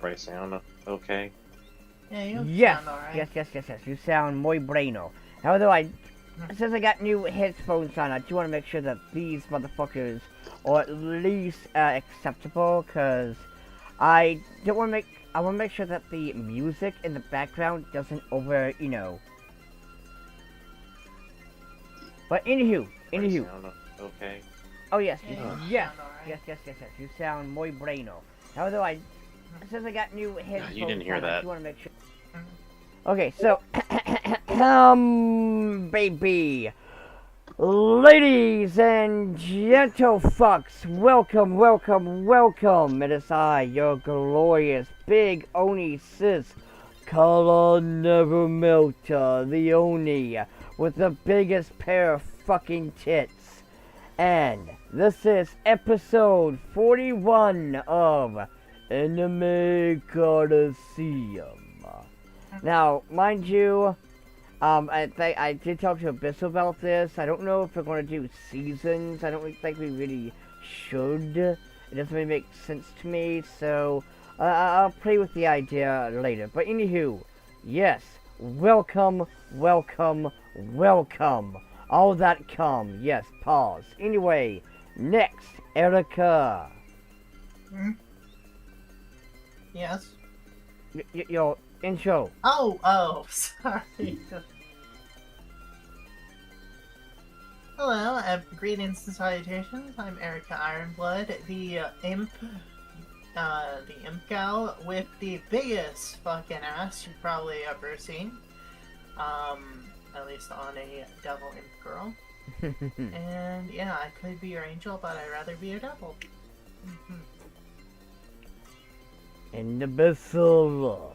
Do I sound okay? Yeah, you Yes, sound alright. yes. You sound muy bueno. Although since I got new headphones on, I do want to make sure that these motherfuckers are at least acceptable, cause I don't want to make. I want to make sure that the music in the background doesn't But Do I anywho. sound okay? Oh yes, Yeah, you yes, sound alright. yes. You sound muy bueno. Although since I got new headphones You didn't hear on, I that. do want to make sure. Mhm. Okay, so baby, ladies and gentlefucks, welcome. It is I, your glorious big Oni sis, color never melter, the Oni with the biggest pair of fucking tits. And this is episode 41 of Anime Colosseum. Now, mind you, I did talk to Abyss about this. I don't know if we're going to do seasons. I don't think we really should. It doesn't really make sense to me, so I'll play with the idea later. But anywho, yes, welcome. All that come. Yes, pause. Anyway, next, Erica. Yes. Your intro. Oh, sorry. Hello, greetings and salutations. I'm Erica Ironblood, the imp gal with the biggest fucking ass you've probably ever seen. At least on a devil imp girl. And yeah, I could be your angel, but I'd rather be your devil. And Abyssal.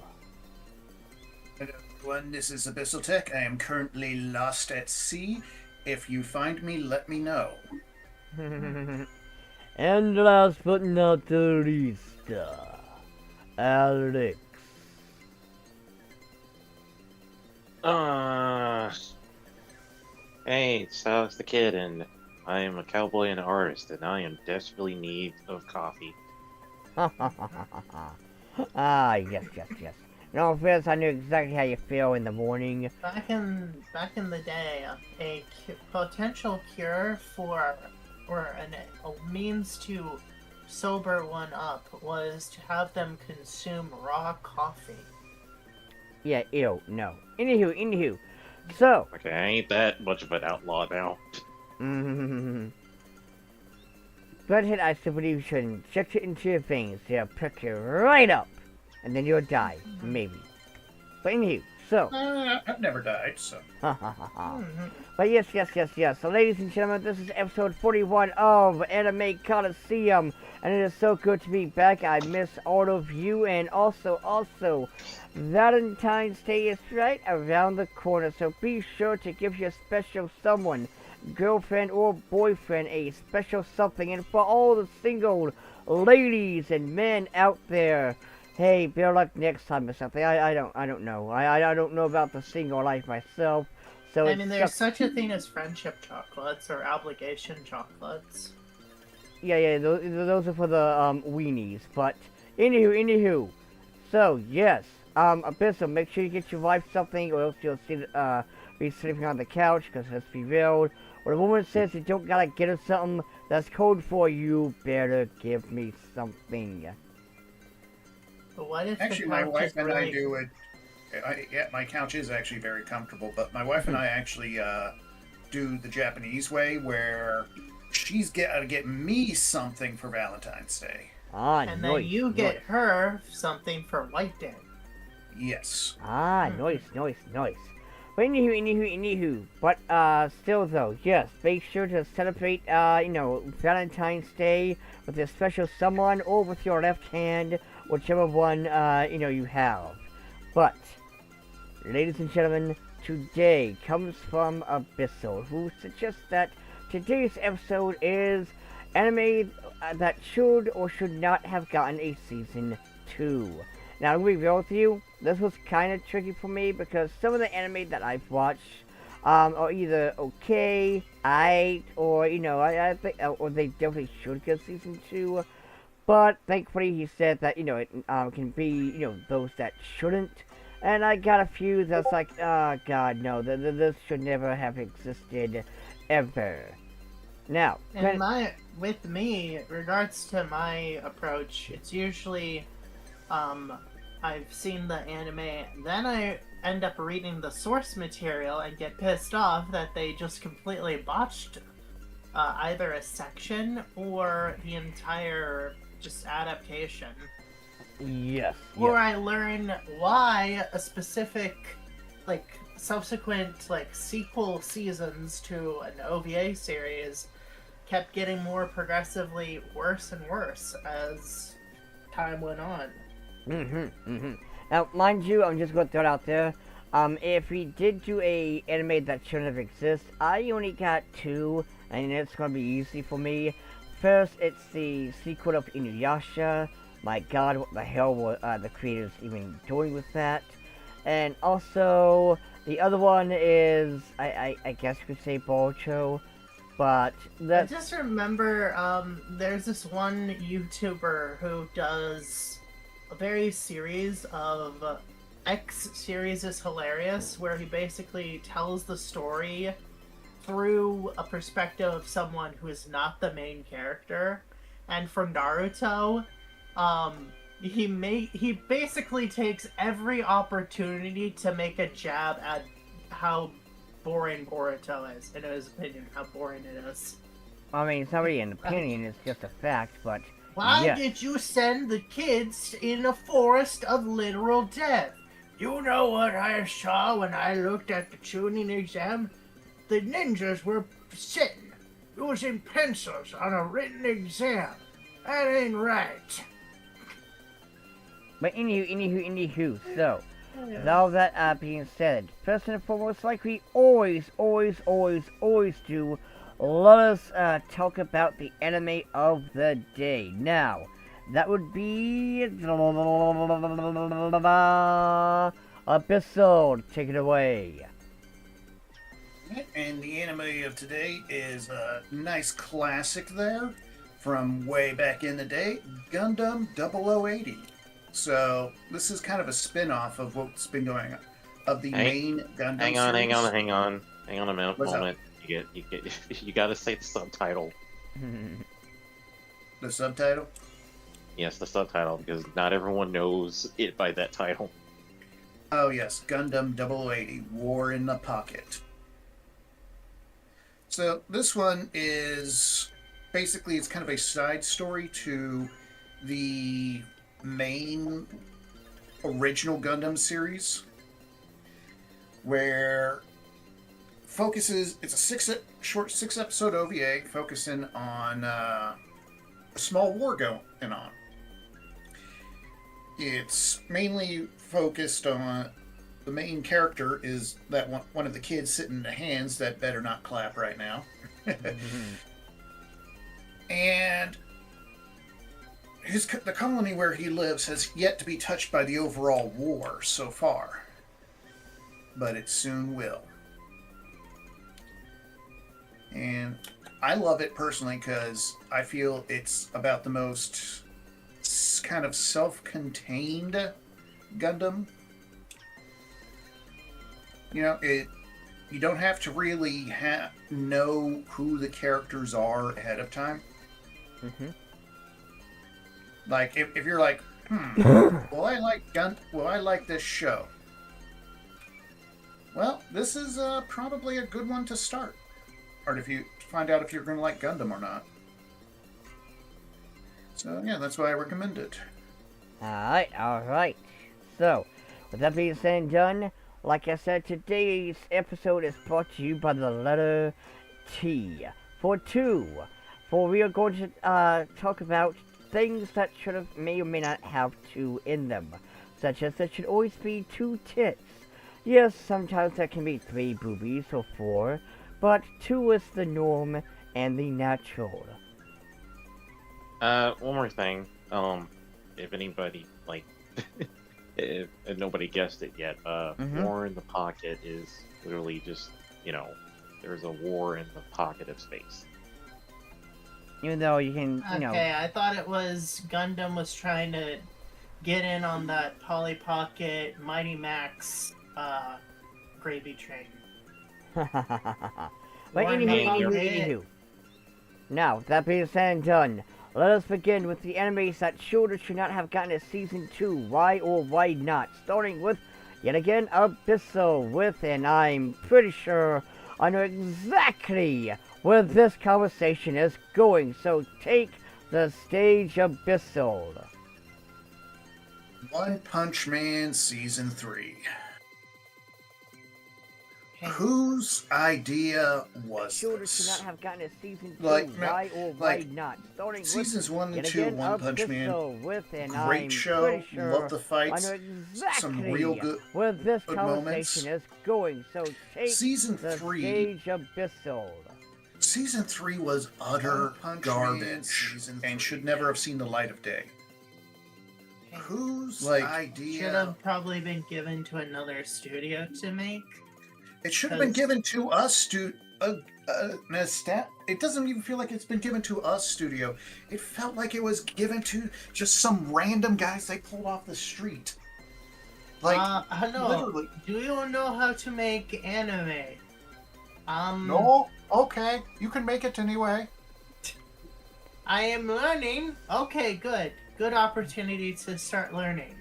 Hello everyone, this is Abyssal Tech. I am currently lost at sea. If you find me, let me know. And last but not the least, Alex. Hey, it's Alex the Kid, and I am a cowboy and an artist, and I am desperately in need of coffee. Yes. No offense, I knew exactly how you feel in the morning. Back in the day, a potential cure for or a means to sober one up was to have them consume raw coffee. Yeah, ew, no. Anywho. So. Okay, I ain't that much of an outlaw now. Go ahead, I still believe you should inject it into your veins. They'll prick you right up. And then you'll die. Maybe. But anywho, so. I've never died, so. But yes. So ladies and gentlemen, this is episode 41 of Anime Colosseum. And it is so good to be back. I miss all of you. And also, Valentine's Day is right around the corner. So be sure to give your special someone, girlfriend or boyfriend, a special something. And for all the single ladies and men out there, hey, better luck next time or something. I don't know. I don't know about the single life myself. So I mean, there's such a thing as friendship chocolates or obligation chocolates. Yeah. Those are for the weenies. But anywho. So yes, Abyssal, make sure you get your wife something, or else you'll be sleeping on the couch. Because let's be real, when a woman says you don't gotta get her something, that's code for you better give me something. But what if Actually, my wife and I do it. Yeah, my couch is actually very comfortable, but my wife and I actually do the Japanese way, where she's gotta get me something for Valentine's Day. And then you get her something for White Day. Yes. Nice. But anywho. But still though, yes, make sure to celebrate Valentine's Day with a special someone or with your left hand, whichever one you have. But ladies and gentlemen, today comes from Abyssal, who suggests that today's episode is anime that should or should not have gotten a season 2. Now, I'm going to be real with you, this was kind of tricky for me because some of the anime that I've watched are either okay, or I think, or they definitely should get season 2. But thankfully, he said that it can be those that shouldn't. And I got a few that's like, oh god, no, this should never have existed, ever. Now, With me, regards to my approach, it's usually, I've seen the anime, then I end up reading the source material and get pissed off that they just completely botched either a section or the entire just adaptation. yes. Or I learn why a specific, subsequent, sequel seasons to an OVA series kept getting more progressively worse and worse as time went on. Now, mind you, I'm just going to throw it out there. If we did do a anime that shouldn't have existed, I only got 2, and it's going to be easy for me. First, it's the sequel of Inuyasha. My god, what the hell were the creators even doing with that? And also, the other one is, I guess you could say Boruto, but I just remember, there's this one YouTuber who does a very series of X series is hilarious, where he basically tells the story through a perspective of someone who is not the main character. And for Naruto, he basically takes every opportunity to make a jab at how boring Boruto is, in his opinion, how boring it is. I mean, it's not really an opinion, it's just a fact, but Why yeah. did you send the kids in a forest of literal death? You know what I saw when I looked at the tuning exam? The ninjas were sitting, using pencils on a written exam. That ain't right. But anywho, so, with all that being said, first and foremost, like we always do, let us talk about the anime of the day. Now, that would be Abyssal. Take it away. And the anime of today is a nice classic there from way back in the day, Gundam 0080. So this is kind of a spin-off of what's been going on, of the main Gundam Hang on a minute. What's up? You gotta say the subtitle. The subtitle? Yes, the subtitle, because not everyone knows it by that title. Oh yes, Gundam 0080, War in the Pocket. So this one is basically, it's kind of a side story to the main original Gundam series, where it's a short 6-episode OVA focusing on a small war going on. It's mainly focused on the main character is that one of the kids sitting in the hands that better not clap right now. And the colony where he lives has yet to be touched by the overall war so far. But it soon will. And I love it personally because I feel it's about the most kind of self-contained Gundam. You don't have to really know who the characters are ahead of time. Like if you're like, well, I like this show. Well, this is probably a good one to start, or if you find out if you're going to like Gundam or not. So yeah, that's why I recommend it. Alright. So, with that being said and done, like I said, today's episode is brought to you by the letter T. For we are going to talk about things that may or may not have 2 in them. Such as there should always be 2 tits. Yes, sometimes there can be 3 boobies or 4, but 2 is the norm and the natural. One more thing. If anybody, if nobody guessed it yet, War in the Pocket is literally just, there's a war in the pocket of space. Even though you can, Okay, I thought it was Gundam was trying to get in on that Polly Pocket Mighty Max gravy train. But Warren anywho. Now, that being said and done, let us begin with the animes that should or should not have gotten a season 2. Why or why not? Starting with, yet again, Abyssal with, and I'm pretty sure I know exactly where this conversation is going. So take the stage, Abyssal. One Punch Man Season 3. Whose idea was Should or this? should not have gotten a season 2. Like, why or why not? Starting Seasons with, 1 and yet 2, again, One Punch Man. Abyssal with, and Great I'm show. pretty sure Love the I fights. know exactly Some real good where this good conversation is going. So take Season the 3. stage, Abyssal. Season 3 was utter garbage and should never have seen the light of day. Whose idea? Should have probably been given to another studio to make. It should have been given to us, it doesn't even feel like it's been given to us, studio. It felt like it was given to just some random guys they pulled off the street. I know. Literally. Do you know how to make anime? No? Okay. You can make it anyway. I am learning. Okay, good. Good opportunity to start learning.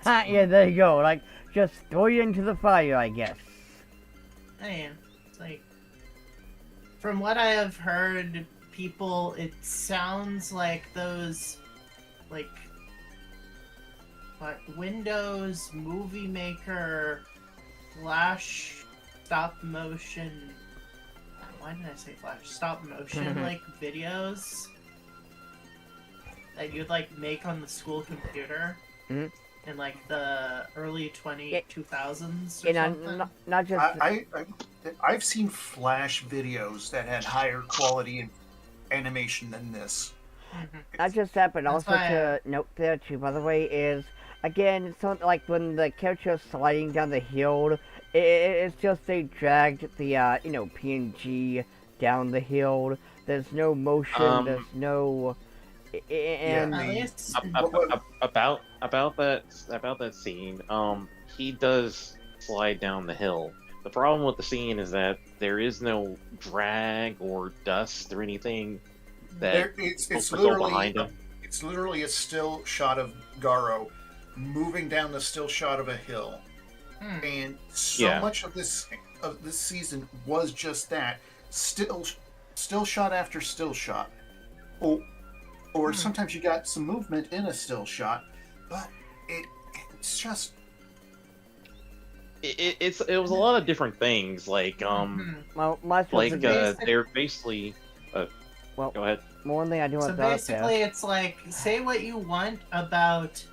Ha, yeah, there you go. Like, just throw you into the fire, I guess. Man, it's like, from what I have heard, people, it sounds like those, like, what, Windows Movie Maker, Flash, stop motion, why did I say Flash? Stop motion, like, videos that you'd, like, make on the school computer. Mm-hmm. In like the early 2000s or And something. not just I've seen Flash videos that had higher quality animation than this. not just that, but That's also why to note there too, by the way, is again, it's not like when the character is sliding down the hill, it's just they dragged the PNG down the hill. There's no motion. There's no. And about that scene, he does slide down the hill. The problem with the scene is that there is no drag or dust or anything that It's literally behind him. It's literally a still shot of Garo moving down the still shot of a hill, and so much of this season was just that still shot after still shot. Or sometimes you got some movement in a still shot, but it's just it was a lot of different things, like they're basically well, go ahead. One thing I do want so to basically it's like, say what you want about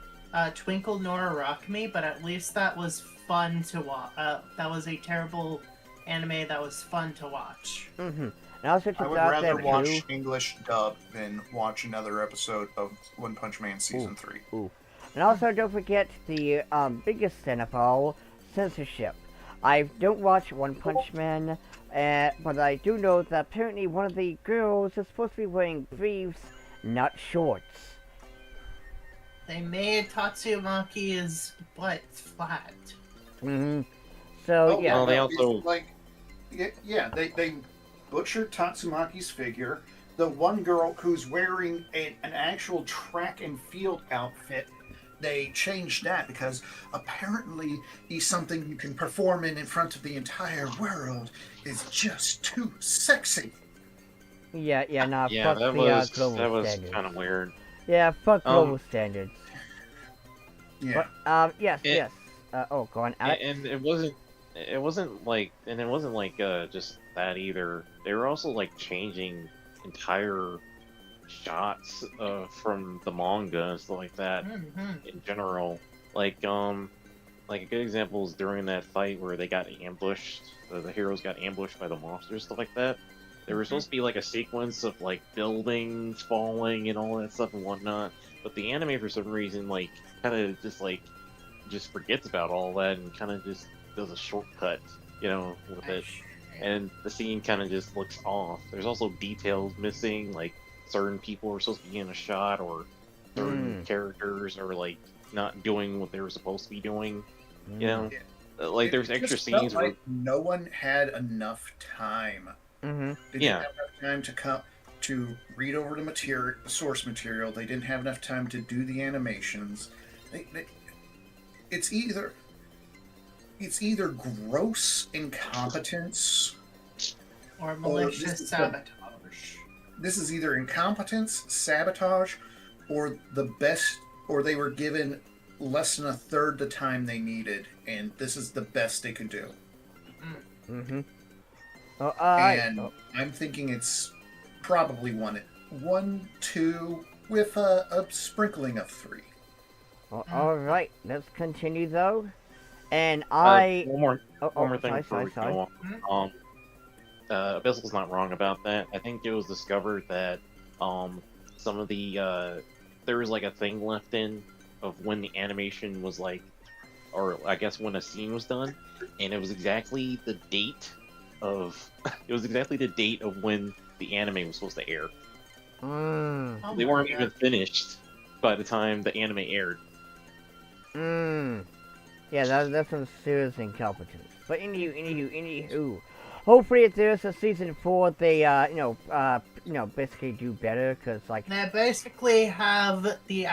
Twinkle Nora Rock Me, but at least that was fun to watch. That was a terrible anime that was fun to watch. And also I would rather watch English dub than watch another episode of One Punch Man Season 3. And also don't forget the biggest sin of all, censorship. I don't watch One Punch Man, but I do know that apparently one of the girls is supposed to be wearing briefs, not shorts. They made Tatsumaki's butt flat. So, Well, they also they butchered Tatsumaki's figure. The one girl who's wearing an actual track and field outfit, they changed that because apparently he's something you can perform in front of the entire world is just too sexy. fuck that the global was standards. kind of weird. Yeah, fuck global standards. Yeah. But, yes. Go on, Alex. And it wasn't like just that either. They were also like changing entire shots from the manga and stuff like that in general. Like a good example is during that fight where they got ambushed. The heroes got ambushed by the monsters, stuff like that. There was supposed to be like a sequence of like buildings falling and all that stuff and whatnot, but the anime for some reason like kind of just forgets about all that and kind of just does a shortcut, with it. And the scene kind of just looks off. There's also details missing, like certain people are supposed to be in a shot, or certain characters are like not doing what they were supposed to be doing. You know, like there's It extra just felt scenes where like no one had enough time. Mm-hmm. They didn't yeah, have enough time to come to read over the material, the source material. They didn't have enough time to do the animations. They, it's either gross incompetence Or or malicious sabotage. this is either incompetence, sabotage, or the best, or they were given less than a third the time they needed, and this is the best they could do. Mm-hmm. And I'm thinking it's probably one, two, with a sprinkling of three. All right, let's continue though. And one more thing sorry, before we sorry. go on. Abyssal's not wrong about that. I think it was discovered that some of the there was like a thing left in of when the animation was like, or I guess when a scene was done, and it was exactly the date of when the anime was supposed to air. Mm. Oh They my weren't God. even finished by the time the anime aired. Yeah, that's some serious incompetence. But anywho, hopefully if there's a season 4, they basically do better, cause like They basically have the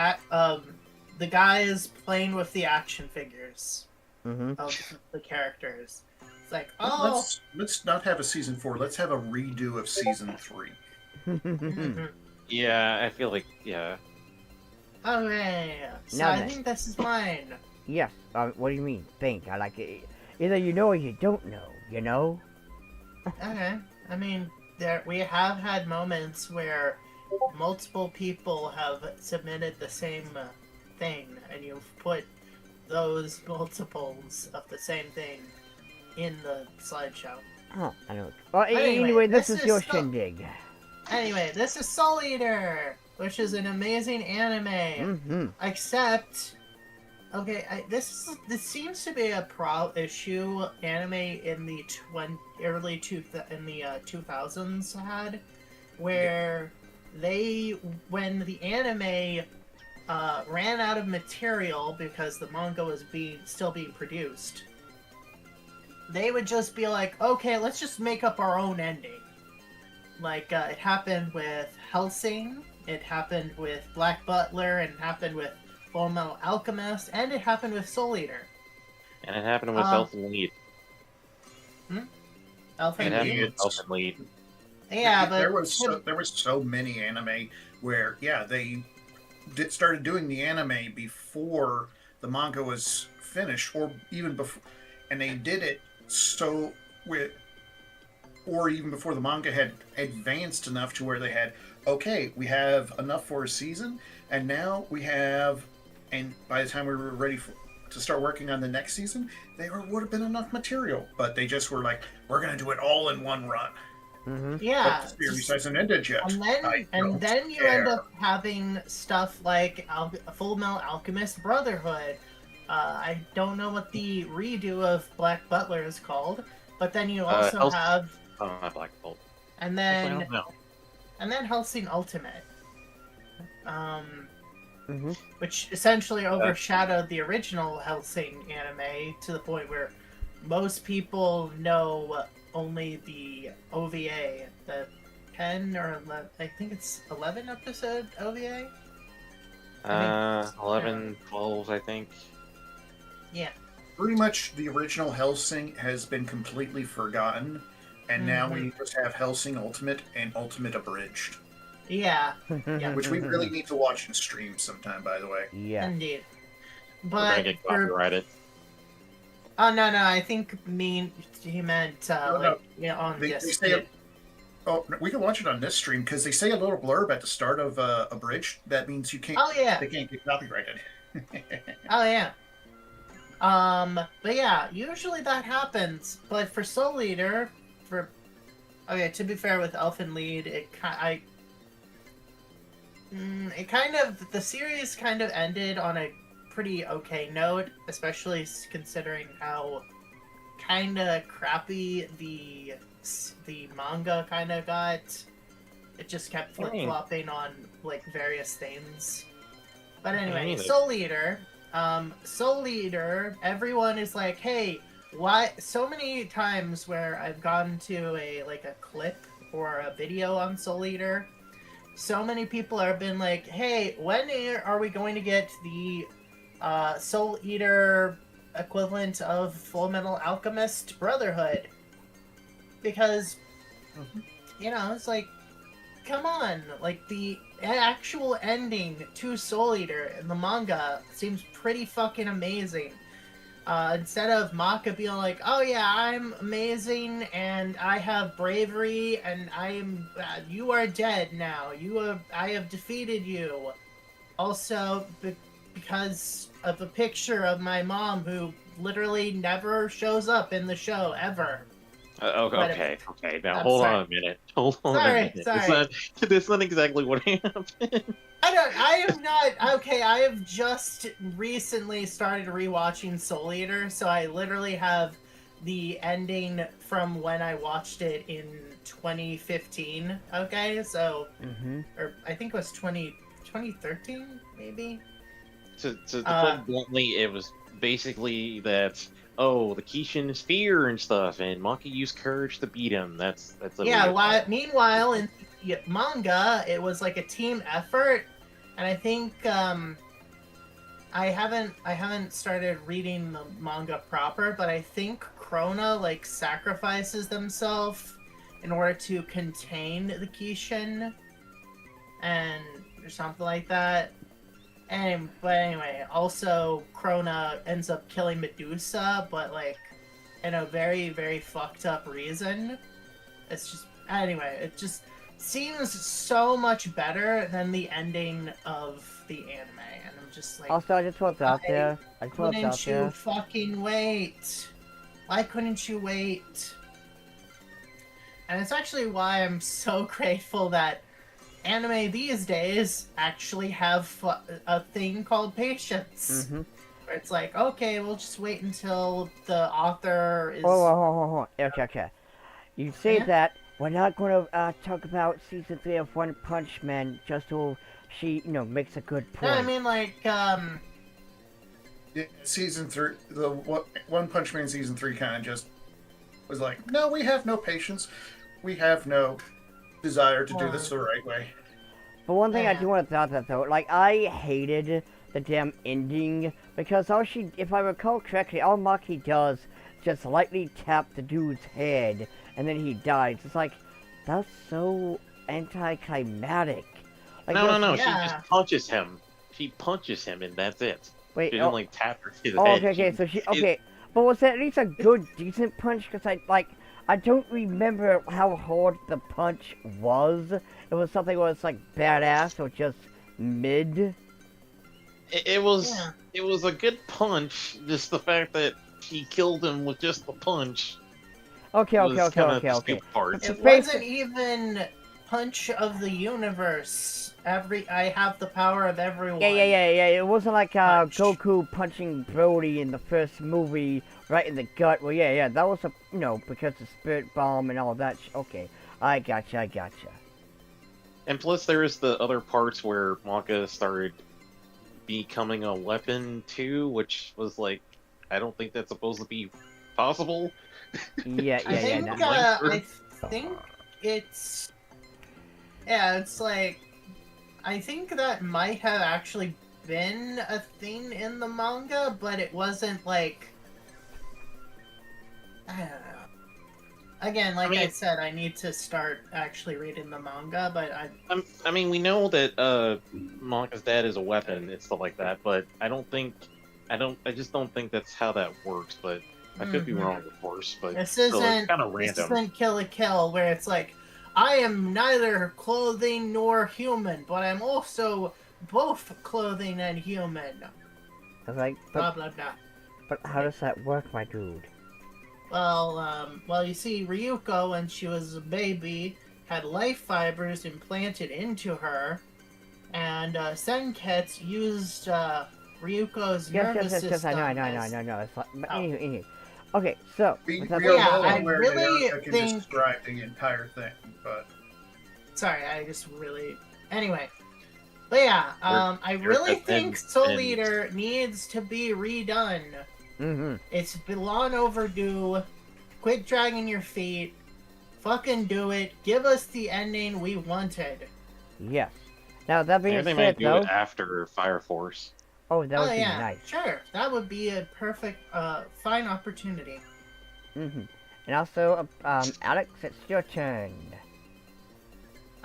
guys playing with the action figures mm-hmm. of the characters. It's like, oh, Let's not have a season 4. Let's have a redo of season 3. mhm. Yeah, I feel like Okay, so Now I then. think this is mine. Yes. What do you mean? Think? I like it. Either you know or you don't know. You know. Okay, I mean, we have had moments where multiple people have submitted the same thing, and you've put those multiples of the same thing in the slideshow. Oh, I know. Well, Anyway, anyway, this this is is your so- shindig. Anyway, this is Soul Eater, which is an amazing anime. Mm-hmm. Except, okay, this seems to be a issue anime in the 2000s had, where when the anime ran out of material because the manga was still being produced, they would just be like, okay, let's just make up our own ending. Like, it happened with Hellsing, it happened with Black Butler, and it happened with Full Metal Alchemist, and it happened with Soul Eater. and it happened with Elfen Lied. Elfen It happened Lied? with Elfen Lied. Yeah, but there was so many anime where they started doing the anime before the manga was finished, or even before, and they did it or even before the manga had advanced enough to where they had, okay, we have enough for a season, and now we have, and by the time we were ready to start working on the next season, would have been enough material, but they just were like, we're going to do it all in one run. Mm-hmm. yeah. But the series hasn't ended yet. And then you end up having stuff like Full Metal Alchemist Brotherhood. I don't know what the redo of Black Butler is called, but then you also have, Not Black Bolt. and I then don't know. Hellsing Ultimate, Mm-hmm. which essentially overshadowed the original Hellsing anime to the point where most people know only the OVA, the 10 or 11, I think it's 11 episode OVA. 11, 12, I think. Yeah. Pretty much the original Hellsing has been completely forgotten, and now we just have Hellsing Ultimate and Ultimate Abridged, Yeah, which we really need to watch and stream sometime, by the way. Yeah. indeed. We're gonna But get copyrighted. oh no, I think he meant No. on They disc. say, oh, we can watch it on this stream because they say a little blurb at the start of Abridged. That means you can't. Oh yeah. They can't get copyrighted. Oh yeah. But yeah, usually that happens. But for Soul Eater, to be fair with Elfen Lied, the series kind of ended on a pretty okay note, especially considering how kind of crappy the manga kind of got. It just kept Dang. flip-flopping on like various things. But anyway, Dang. Soul Eater, everyone is like, hey, why? So many times where I've gone to a clip or a video on Soul Eater, so many people have been like, hey, when are we going to get the Soul Eater equivalent of Full Metal Alchemist Brotherhood? Because, you know, it's like, come on, like the actual ending to Soul Eater in the manga seems pretty fucking amazing. Instead of Maka being like, "Oh yeah, I'm amazing and I have bravery and I am, you are dead now. I have defeated you." Also, because of a picture of my mom who literally never shows up in the show ever. Okay. Now I'm hold sorry. on a minute. Hold on Sorry, a minute. sorry. That's not exactly what happened. I am not okay. I have just recently started rewatching Soul Eater, so I literally have the ending from when I watched it in 2015. Okay, so or I think it was 2013, maybe. To put it bluntly, it was basically that. Oh, the Kishin is fear and stuff, and Maki used courage to beat him. That's Yeah. Meanwhile, in the manga, it was like a team effort, and I think I haven't started reading the manga proper, but I think Krona like sacrifices themselves in order to contain the Kishin, and or something like that. But anyway, also Krona ends up killing Medusa, but like in a very, very fucked up reason. It's just anyway, it just seems so much better than the ending of the anime, and I'm just like, Also, I just want out there. couldn't you fucking wait? Why couldn't you wait? And it's actually why I'm so grateful that anime these days actually have a thing called patience. Where it's like, okay, we'll just wait until the author is... Oh. Okay. You say Yeah? that, we're not going to talk about Season 3 of One Punch Man just so she, makes a good point. No, I mean, like, Yeah, season 3, the One Punch Man season 3 kind of just was like, no, we have no patience. We have no desire to do this the right way. But one thing I do want to throw out that though, like, I hated the damn ending because if I recall correctly, all Maki does is just lightly tap the dude's head and then he dies. It's like, that's so anticlimactic. Like, no. Yeah. She just punches him. She punches him, and that's it. Wait, She didn't like tap his head. okay. So but was that at least a good, decent punch? Because I don't remember how hard the punch was. It was something where it's like badass or just mid. It was a good punch. Just the fact that she killed him with just the punch. Okay. It wasn't even punch of the universe. I have the power of everyone. Yeah. It wasn't like Goku punching Brody in the first movie right in the gut. Well, yeah. That was because the spirit bomb and all that. Okay, I gotcha. And plus, there is the other parts where Maka started becoming a weapon too, which was like, I don't think that's supposed to be possible. Yeah. I think it's... Yeah, it's like... I think that might have actually been a thing in the manga, but it wasn't like... I don't know. Again, I said, I need to start actually reading the manga, but I mean, we know that Maka's dad is a weapon and stuff like that, but I just don't think that's how that works, but I could be wrong, of course, but this isn't kind of random. This isn't Kill la Kill, where it's like, I am neither clothing nor human, but I'm also both clothing and human. Like, blah blah blah. But how does that work, my dude? Well, you see, Ryuko, when she was a baby, had life fibers implanted into her, and Senketsu used Ryuko's nervous system. Yes, I know. It's like, but anyway. Okay, so... We without- are Yeah, well I aware really that Erica can think- describe the entire thing, but... Sorry, I just really. Anyway. But yeah, I You're really at think end- Soul end. Eater needs to be redone. Mm-hmm. It's been long overdue. Quit dragging your feet. Fucking do it. Give us the ending we wanted. Yes. Now, that Maybe being they said, might do though... it after Fire Force. Oh, that Oh would be yeah, nice. sure. That would be a perfect, fine opportunity. Mm-hmm. And also, Alex, it's your turn.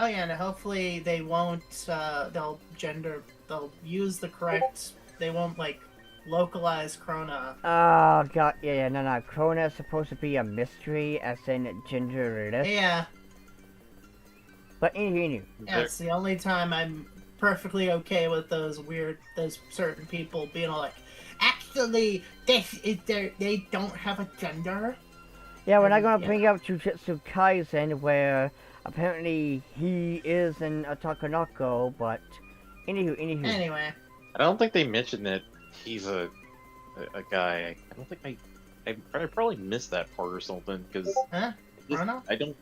Oh yeah, and hopefully they won't. They'll use the correct. They won't like localize Krona. Oh, God, yeah, no, Krona is supposed to be a mystery, as in genderless. Yeah, But anywho, yeah. It's the only time I'm perfectly okay with those certain people being all like, actually, they don't have a gender. yeah, we're not And, gonna yeah. bring up Jujutsu Kaisen, where apparently he is an Otakonoko, but anywho. Anyway, I don't think they mentioned that he's a guy. I don't think I probably missed that part or something because huh? Krona? I don't.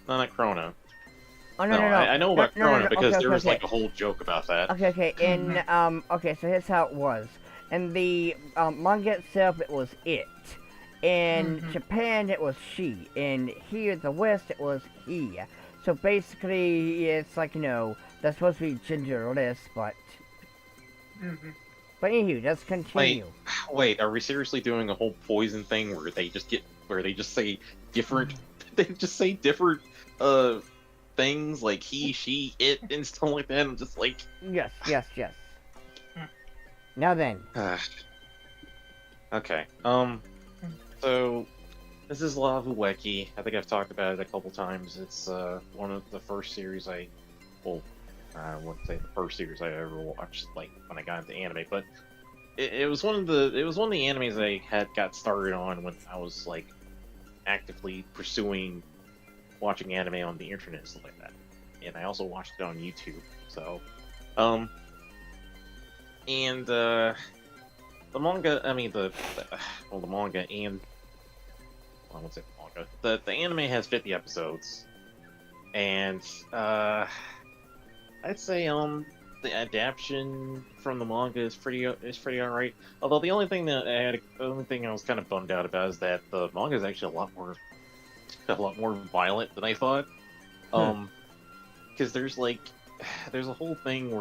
No, not Krona. Oh, no. I know about Krona No, because okay, there was okay. like a whole joke about that. Okay, okay, so here's how it was. In the manga itself, it was it. In Japan, it was she. In here, the West, it was he. So basically, it's like, they're supposed to be genderless, but... But anywho, let's continue. Wait, are we seriously doing a whole poison thing where they just say different, they just say different, things like he, she, it, and stuff like that? I'm just like, Yes. Now then. okay. So this is Lava Weki. I think I've talked about it a couple times. It's one of the first series I wouldn't say the first series I ever watched, like when I got into anime, but it was one of the animes I had got started on when I was like actively pursuing watching anime on the internet and stuff like that. And I also watched it on YouTube. So, and the manga, I mean the manga and I won't say the manga. The anime has 50 episodes, and I'd say the adaptation from the manga is pretty alright. Although the only thing I was kind of bummed out about is that the manga is actually a lot more violent than I thought. Because there's a whole thing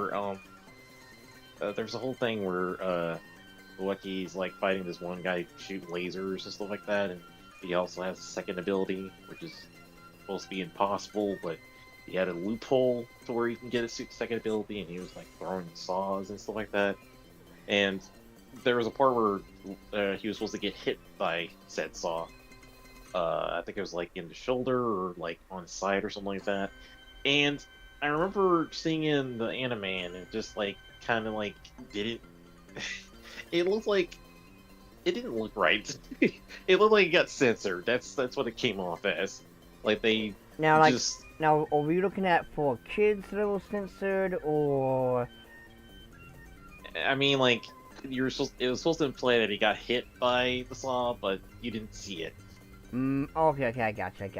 where Lucky's like fighting this one guy shooting lasers and stuff like that, and he also has a second ability, which is supposed to be impossible, but he had a loophole to where he can get a second ability, and he was like throwing saws and stuff like that. And there was a part where he was supposed to get hit by said saw. I think it was like in the shoulder or like on the side or something like that. And I remember seeing it in the anime, and it just like kind of like didn't. It looked like it didn't look right. It looked like it got censored. That's what it came off as. Like they Now, just. Now, are we looking at for kids that was censored, or... I mean, like, it was supposed to imply that he got hit by the saw, but you didn't see it. Okay, I gotcha.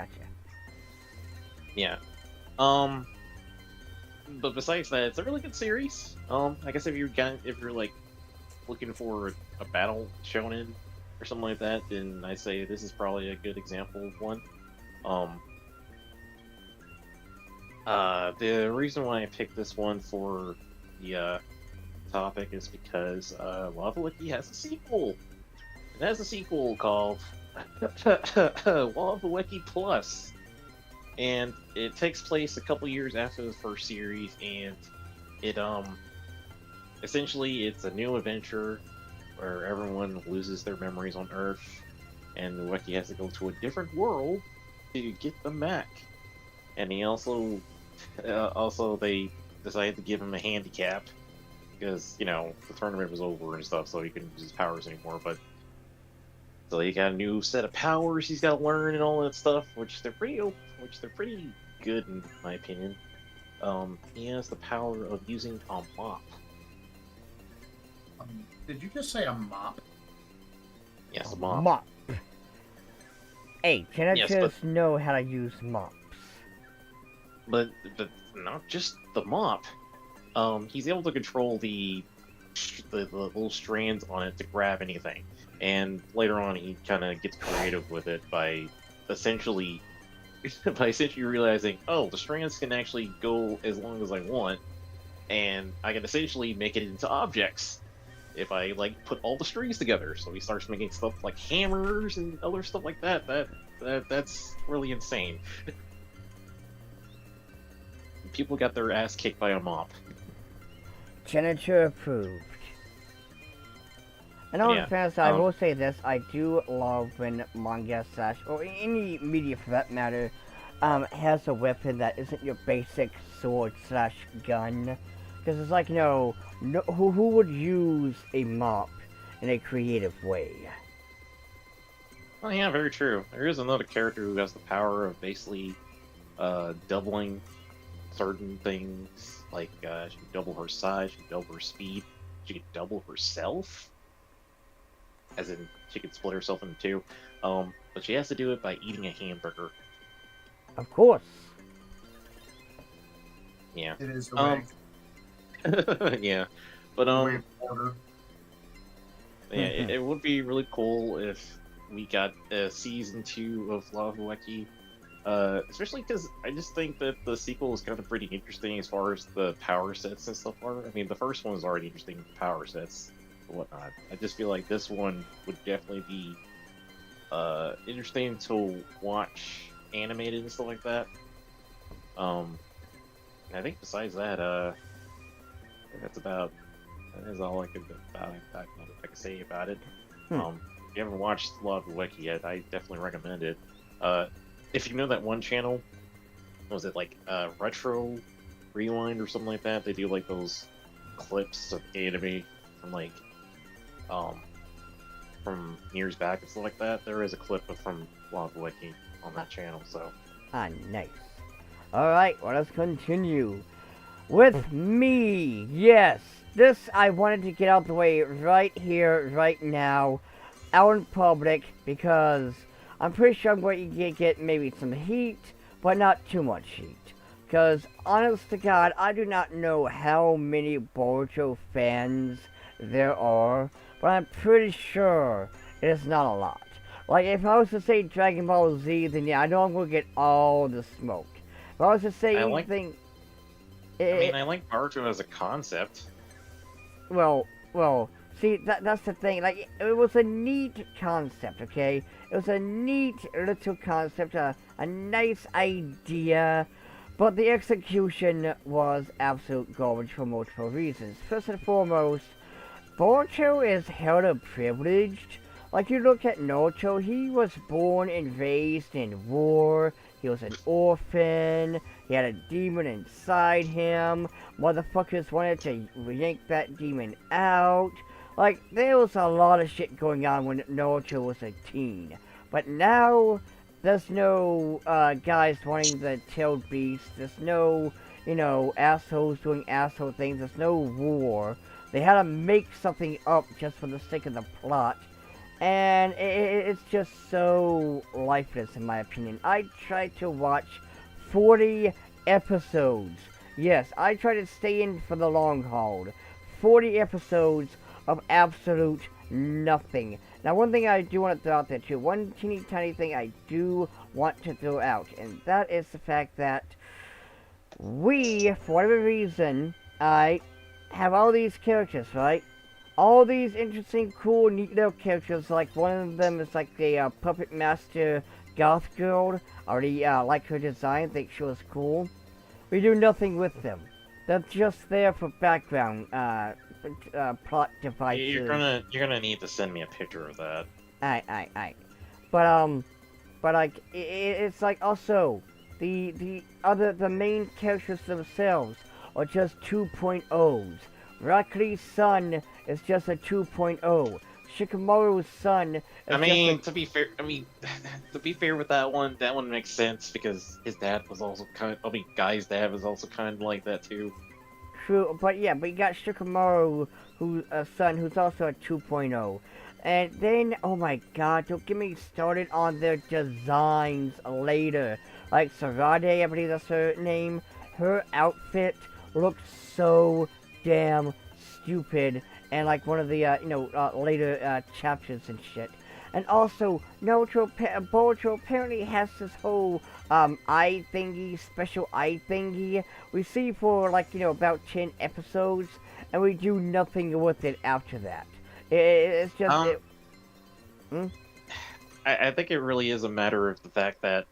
Yeah. But besides that, it's a really good series. I guess if you're like looking for a battle shonen or something like that, then I say this is probably a good example of one. The reason why I picked this one for the topic is because Lava Wiki has a sequel. It has a sequel called Lava Wiki Plus, and it takes place a couple years after the first series, and it essentially it's a new adventure where everyone loses their memories on Earth, and the Wiki has to go to a different world to get them back. And he also they decided to give him a handicap because the tournament was over and stuff, so he couldn't use his powers anymore. But so he got a new set of powers he's got to learn and all that stuff, which they're pretty good in my opinion. He has the power of using a mop. Did you just say a mop? Yes, a mop. Mop. Hey, can I Yes, just know how to use mops? but not just the mop. He's able to control the little strands on it to grab anything, and later on he kind of gets creative with it by essentially realizing, oh, the strands can actually go as long as I want, and I can essentially make it into objects if I like put all the strings together. So he starts making stuff like hammers and other stuff like that. That's really insane. People got their ass kicked by a mop. Janitor approved. And on the fair side, I will say this, I do love when manga slash, or any media for that matter, has a weapon that isn't your basic sword slash gun. Because it's like, who would use a mop in a creative way? Oh yeah, very true. There is another character who has the power of basically doubling certain things. Like, she can double her size, she can double her speed, she can double herself. As in, she can split herself into two. But she has to do it by eating a hamburger. Of course. Yeah. It is the way. Yeah. But, the way of order. yeah, it would be really cool if we got a season 2 of Love Weki. Especially because I just think that the sequel is kind of pretty interesting as far as the power sets and stuff are. I mean, the first one was already interesting with power sets and whatnot. I just feel like this one would definitely be interesting to watch animated and stuff like that. I think besides that, that is all I can say about it. If you haven't watched Love Weki yet, I definitely recommend it. If you know that one channel, was it like Retro Rewind or something like that? They do like those clips of anime from years back and stuff like that. There is a clip from Love Wiki on that channel, so. Ah, nice. Alright, well, let's continue. With me, yes. This I wanted to get out the way right here, right now, out in public, because I'm pretty sure I'm going to get maybe some heat, but not too much heat. Because, honest to God, I do not know how many Boruto fans there are, but I'm pretty sure it is not a lot. Like, if I was to say Dragon Ball Z, then yeah, I know I'm going to get all the smoke. If I was to say anything... I like Boruto as a concept. Well, see, that's the thing. Like, it was a neat concept, okay? It was a neat little concept, a nice idea, but the execution was absolute garbage for multiple reasons. First and foremost, Boruto is hella privileged. Like, you look at Naruto, he was born and raised in war, he was an orphan, he had a demon inside him, motherfuckers wanted to yank that demon out. Like, there was a lot of shit going on when Naruto was a teen. But now, there's no guys wanting the tailed beast, there's no, assholes doing asshole things, there's no war. They had to make something up just for the sake of the plot. And it's just so lifeless in my opinion. I tried to watch 40 episodes. Yes, I tried to stay in for the long haul. 40 episodes of absolute nothing. Now, one thing I do want to throw out there too, one teeny tiny thing I do want to throw out, and that is the fact that we, for whatever reason, I have all these characters, right? All these interesting, cool, neat little characters, like one of them is like a puppet master goth girl. I already like her design, think she was cool. We do nothing with them. They're just there for background, plot devices. You're gonna need to send me a picture of that. Aye. But like, it's like also, the main characters themselves are just 2.0s. Rockley's son is just a 2.0. Shikamaru's son is to be fair with that one makes sense because his dad was also Guy's dad was also kind of like that too. True, but yeah, but you got Shikamaru, who's a son, who's also a 2.0. And then, oh my god, don't get me started on their designs later. Like Sarade, I believe that's her name. Her outfit looked so damn stupid, and like one of the later chapters and shit. And also, Boruto apparently has this whole eye thingy, special eye thingy. We see for like about 10 episodes, and we do nothing with it after that. It's just. I think it really is a matter of the fact that,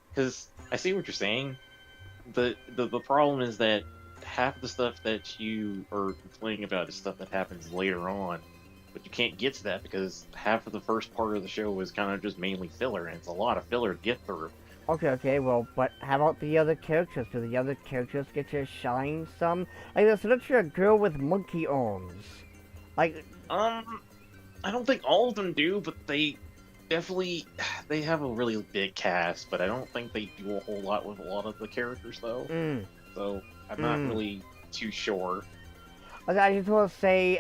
because I see what you're saying. The problem is that half the stuff that you are complaining about is stuff that happens later on, but you can't get to that because half of the first part of the show is kind of just mainly filler, and it's a lot of filler to get through. Okay, well, but how about the other characters? Do the other characters get to shine some? Like, there's literally a girl with monkey arms. Like, I don't think all of them do, but they have a really big cast, but I don't think they do a whole lot with a lot of the characters, though. So I'm not really too sure. I just want to say,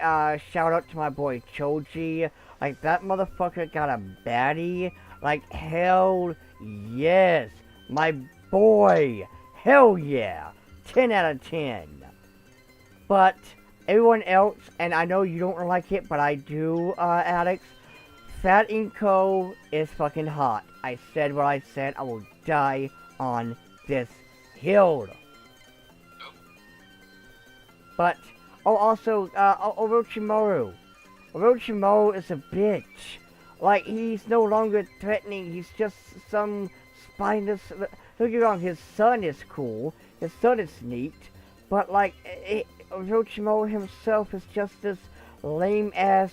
shout out to my boy Choji. Like, that motherfucker got a baddie. Like, hell yes. My boy. Hell yeah. 10 out of 10. But everyone else, and I know you don't like it, but I do, Alex. Fat Inko is fucking hot. I said what I said. I will die on this hill. But, oh, also, Orochimaru. Orochimaru is a bitch. Like, he's no longer threatening. He's just some spineless. Don't get me wrong, his son is cool. His son is neat. But, like, Orochimaru himself is just this lame ass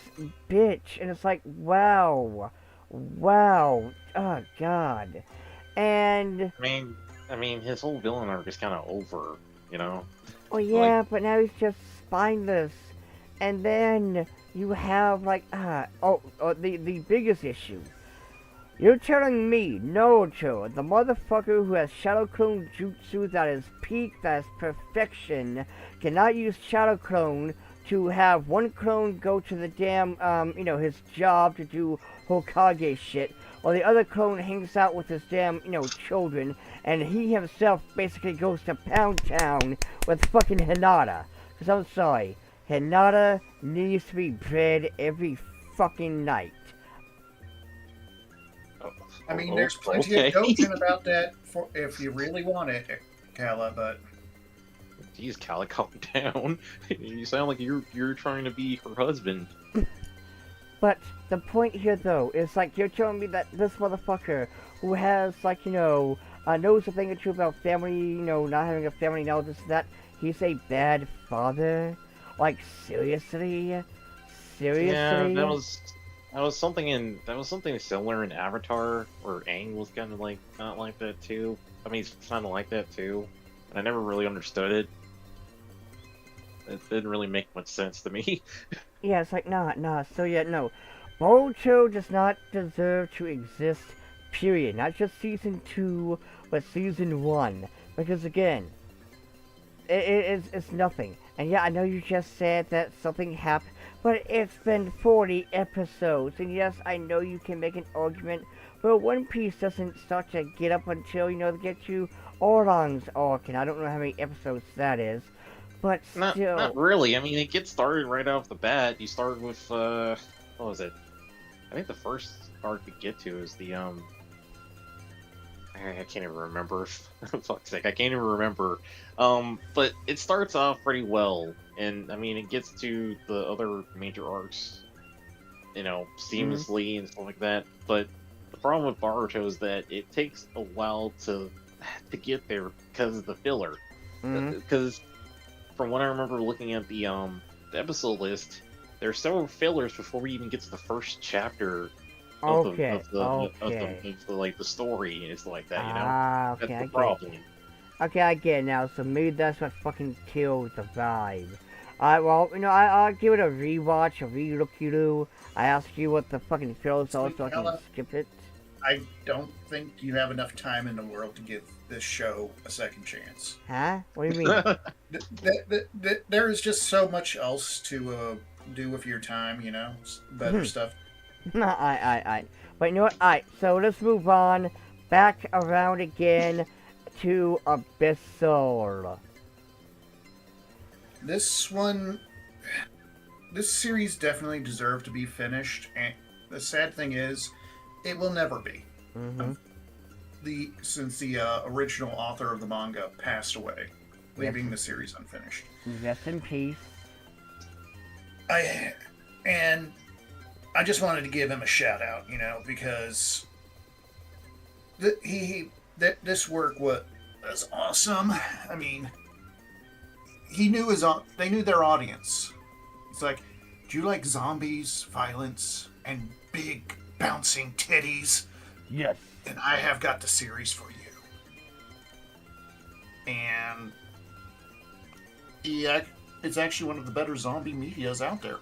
bitch, and it's like, wow, oh god. And I mean, his whole villain arc is kind of over, you know. Oh yeah, but now he's just spineless. And then you have like the biggest issue. You're telling me Naruto, the motherfucker who has Shadow Clone Jutsu that is peak, that is perfection, cannot use Shadow Clone to have one clone go to the damn, his job to do Hokage shit, while the other clone hangs out with his damn, children, and he himself basically goes to Pound Town with fucking Hinata. Because I'm sorry, Hinata needs to be bred every fucking night. I mean, there's plenty of goten about that for if you really want it, Kala, but... Jeez, Kala, calm down. You sound like you're trying to be her husband. But the point here, though, is like you're telling me that this motherfucker who has like knows a thing or two about family, not having a family, now this that he's a bad father. Like seriously. Yeah, that was something similar in Avatar, where Aang was kind of like not like that too. I mean, he's kind of like that too, but I never really understood it. It didn't really make much sense to me. Yeah, it's like, nah, so yeah, no. Boruto does not deserve to exist, period. Not just Season 2, but Season 1. Because again, it's nothing. And yeah, I know you just said that something happened, but it's been 40 episodes. And yes, I know you can make an argument, but One Piece doesn't start to get up until, they get you Orang's arc, and I don't know how many episodes that is. But still... Not really. I mean, it gets started right off the bat. You start with, what was it? I think the first arc to get to is the, I can't even remember. Fuck's sake, I can't even remember. But it starts off pretty well, and, I mean, it gets to the other major arcs, seamlessly and stuff like that. But the problem with Boruto is that it takes a while to get there because of the filler. Because... From what I remember looking at the episode list, there's several fillers before we even get to the first chapter of the story and stuff like that, Okay, That's the problem. Okay, I get it now, so maybe that's what fucking killed the vibe. Alright, well, I'll give it a rewatch, a re-look-you-do. I asked you what the fucking fillers are so I can skip it. I don't think you have enough time in the world to give this show a second chance. Huh? What do you mean? There is just so much else to do with your time, better stuff. I. But you know what? Alright, so let's move on. Back around again. too abyssal. This series definitely deserved to be finished, and the sad thing is, it will never be. Mm-hmm. Since the original author of the manga passed away, leaving the series unfinished. Rest in peace. I just wanted to give him a shout out, because this work was awesome. I mean, they knew their audience. It's like, do you like zombies, violence, and big bouncing titties? Yes. Then I have got the series for you. And it's actually one of the better zombie medias out there.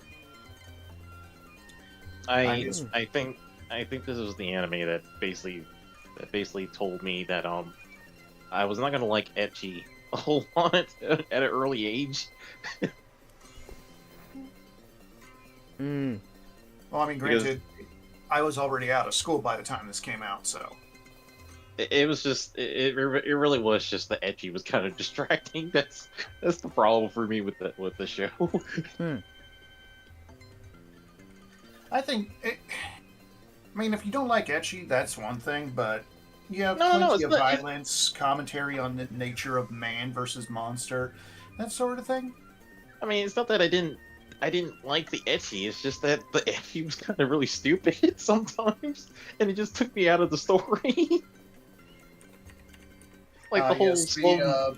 I think this was the anime that basically told me that I was not gonna like ecchi a whole lot at an early age. Mm. Well, I mean, granted, I was already out of school by the time this came out, so it was just it really was just the ecchi was kind of distracting. That's the problem for me with the show. I think I mean, if you don't like ecchi, that's one thing, but you have No, plenty it's of not- violence, commentary on the nature of man versus monster, that sort of thing. I mean, it's not that I didn't like the ecchi. It's just that the ecchi was kind of really stupid sometimes, and it just took me out of the story. Like the whole Yes, slow.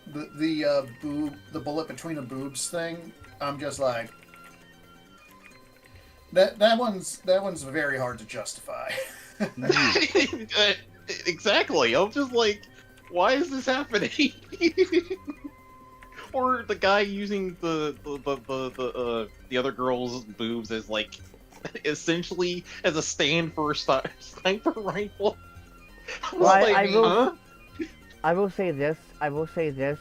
the bullet between the boobs thing. I'm just like that one's very hard to justify. Exactly. I'm just like, why is this happening? Or the guy using the other girl's boobs as like essentially as a stand for a sniper rifle. I was Well, like, I will say this.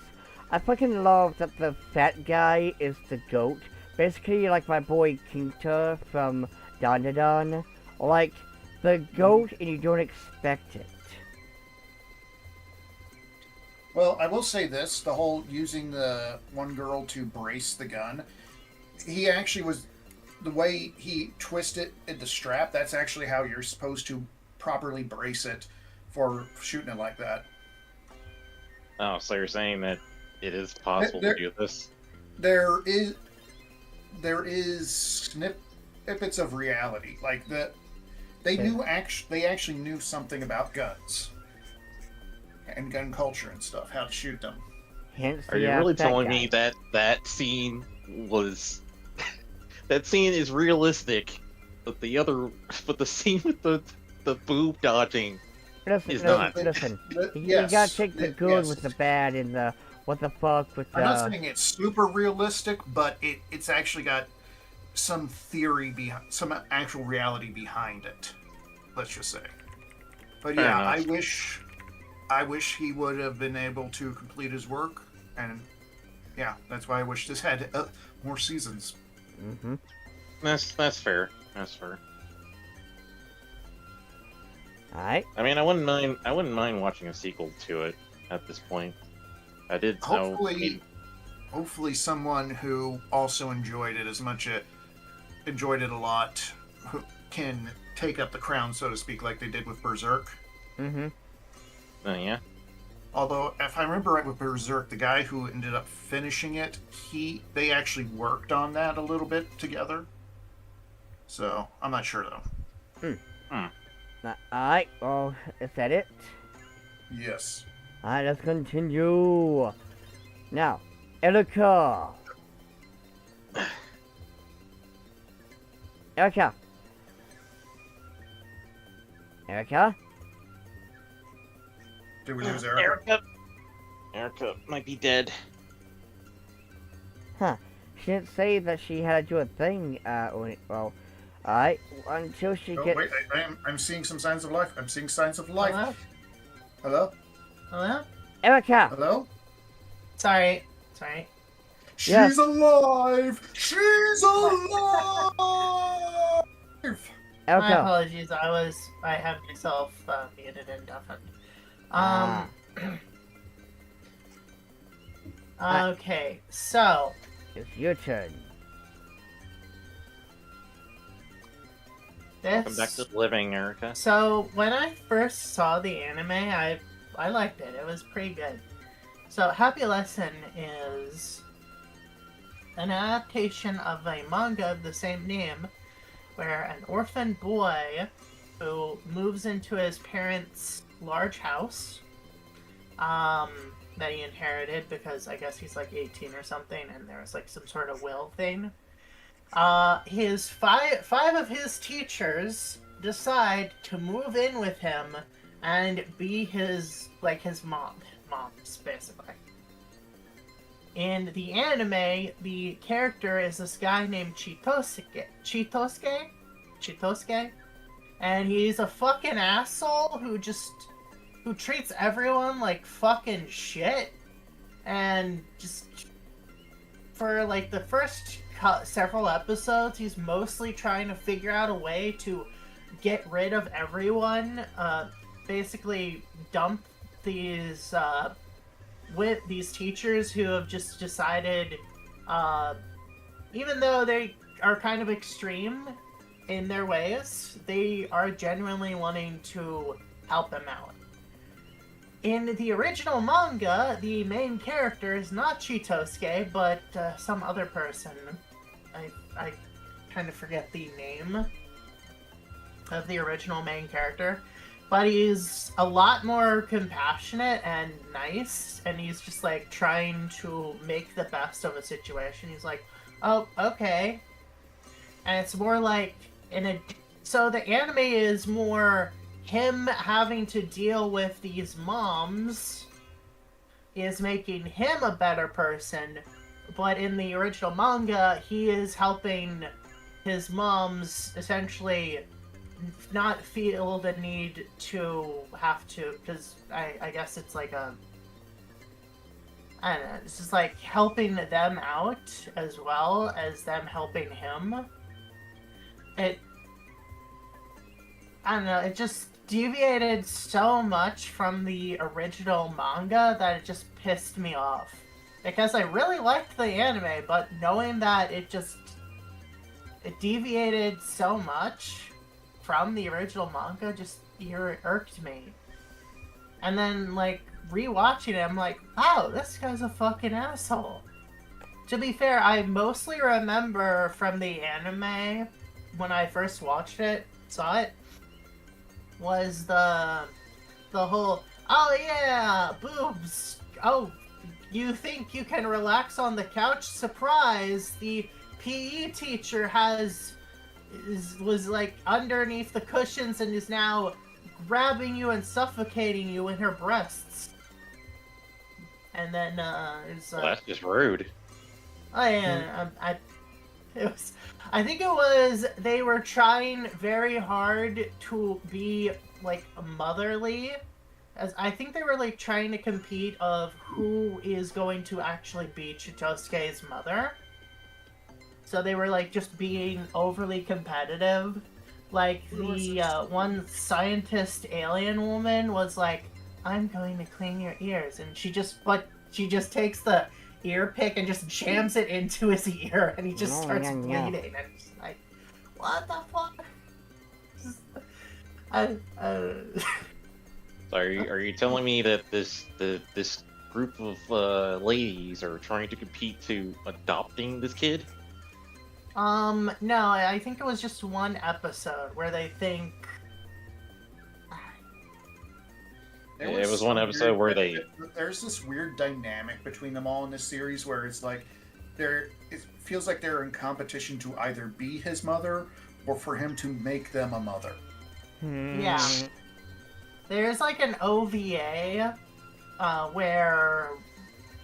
I fucking love that the fat guy is the goat. Basically, like my boy Kinta from Dandadan. Like, the goat and you don't expect it. Well, I will say this: the whole using the one girl to brace the gun, he actually was the way he twisted the strap. That's actually how you're supposed to properly brace it for shooting it like that. Oh, so you're saying that it is possible to do this? There is snippets of reality, like they actually knew something about guns and gun culture and stuff, how to shoot them. Hence Are you really telling me that that scene was that scene is realistic, but the scene with the boob dodging is not. Listen. You Yes, gotta take the good yes. with the bad and the what the fuck with I'm not the. saying it's super realistic, but it's actually got some theory behind, some actual reality behind it. Let's just say. But Fair yeah, enough. I wish he would have been able to complete his work, and yeah, that's why I wish this had more seasons. Mm-hmm. That's fair. That's fair. Alright. I mean, I wouldn't mind watching a sequel to it at this point. I did. Hopefully, someone who also enjoyed it as much enjoyed it a lot, who can take up the crown, so to speak, like they did with Berserk. Mm-hmm. Yeah. Although, if I remember right with Berserk, the guy who ended up finishing it, they actually worked on that a little bit together. So, I'm not sure though. Alright, well, is that it? Yes. Alright, let's continue. Now, Erica. Erica. Erica? Did we lose Erica? Erica might be dead. Huh. She didn't say that she had to do a thing, well, alright, until she Oh, gets... wait, I'm seeing some signs of life. I'm seeing signs of life. Hello? Hello? Hello? Erica! Hello? Sorry. She's Yes. alive! She's alive! My Erica! apologies. I had myself muted and deafened. Ah. Okay, so It's your turn. Welcome back this. to living, Erica. So when I first saw the anime, I liked it. It was pretty good. So Happy Lesson is an adaptation of a manga of the same name, where an orphan boy who moves into his parents' large house, that he inherited because I guess he's like 18 or something, and there was like some sort of will thing. His five of his teachers decide to move in with him and be his moms basically. In the anime, the character is this guy named Chitosuke, and he's a fucking asshole who treats everyone like fucking shit, and just for like the first several episodes, he's mostly trying to figure out a way to get rid of everyone. Basically, dump these with these teachers who have just decided, even though they are kind of extreme in their ways, they are genuinely wanting to help them out. In the original manga, the main character is not Chitosuke, but some other person. I kind of forget the name of the original main character. But he's a lot more compassionate and nice, and he's just like trying to make the best of a situation. He's like, oh, okay. And it's more like so the anime is more him having to deal with these moms is making him a better person, but in the original manga, he is helping his moms essentially not feel the need to have to, because I guess it's like I don't know, it's just like helping them out as well as them helping him. I don't know, it just deviated so much from the original manga that it just pissed me off. Because I really liked the anime, but knowing that it deviated so much from the original manga just irked me. And then, like, rewatching it, I'm like, wow, this guy's a fucking asshole. To be fair, I mostly remember from the anime, when I first saw it, was the whole, oh yeah, boobs, oh, you think you can relax on the couch? Surprise! The PE teacher was like underneath the cushions and is now grabbing you and suffocating you in her breasts. And then it's Well, that's just rude. oh yeah, I think it was they were trying very hard to be like motherly. As I think they were like trying to compete of who is going to actually be Chitosuke's mother. So they were like just being overly competitive. Like the one scientist alien woman was like, "I'm going to clean your ears," and she just takes the ear pick and just jams it into his ear, and he just starts bleeding. And it's like, what the fuck? So are you telling me that this group of ladies are trying to compete to adopting this kid? No, I think it was just one episode where they think. It was one episode where there's this weird dynamic between them all in this series where it's like it feels like they're in competition to either be his mother or for him to make them a mother. Yeah. There's like an OVA where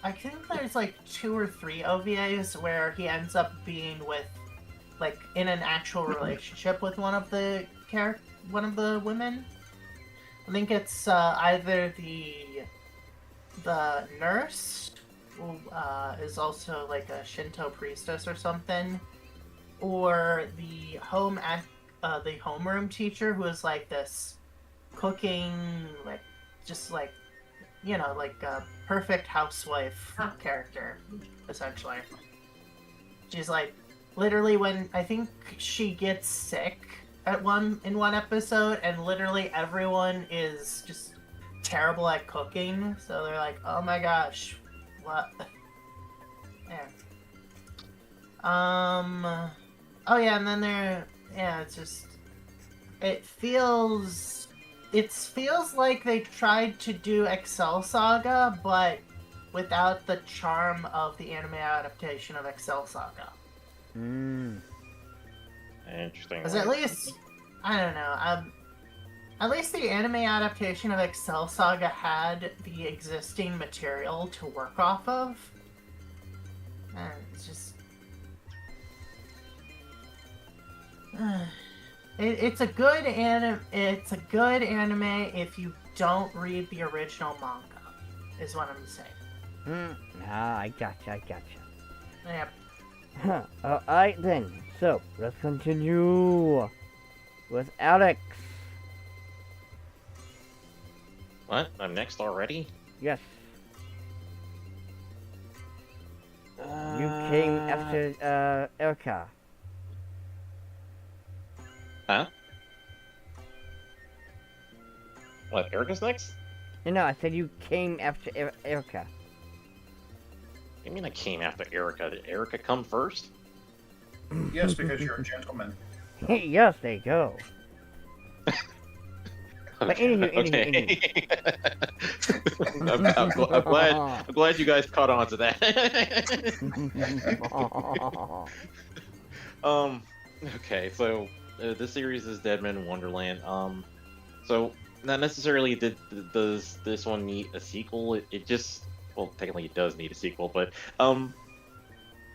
I think there's like 2 or 3 OVAs where he ends up being with, like, in an actual relationship with one of the women. I think it's either the nurse, who is also like a Shinto priestess or something, or the homeroom teacher who is like this cooking, like, just like you know, like a perfect housewife character, essentially. She's like, literally, when I think she gets sick in one episode, and literally everyone is just terrible at cooking, so they're like, oh my gosh, what? Yeah. Oh yeah, and then it's just, it feels like they tried to do Excel Saga, but without the charm of the anime adaptation of Excel Saga. Interesting. Because at least, I don't know, at least the anime adaptation of Excel Saga had the existing material to work off of. And it's just... It's a good anime. It's a good anime if you don't read the original manga, is what I'm saying. I gotcha. Yep. Alright then, so let's continue with Alex. What? I'm next already? Yes. You came after Erica. Huh? What? Erica's next? No, I said you came after Erica. You mean I came after Erica? Did Erica come first? Yes, because you're a gentleman. Yes, there you go. But anywho. I'm glad you guys caught on to that. Okay, so this series is Deadman Wonderland. So not necessarily does this one need a sequel. It just, well, technically it does need a sequel, but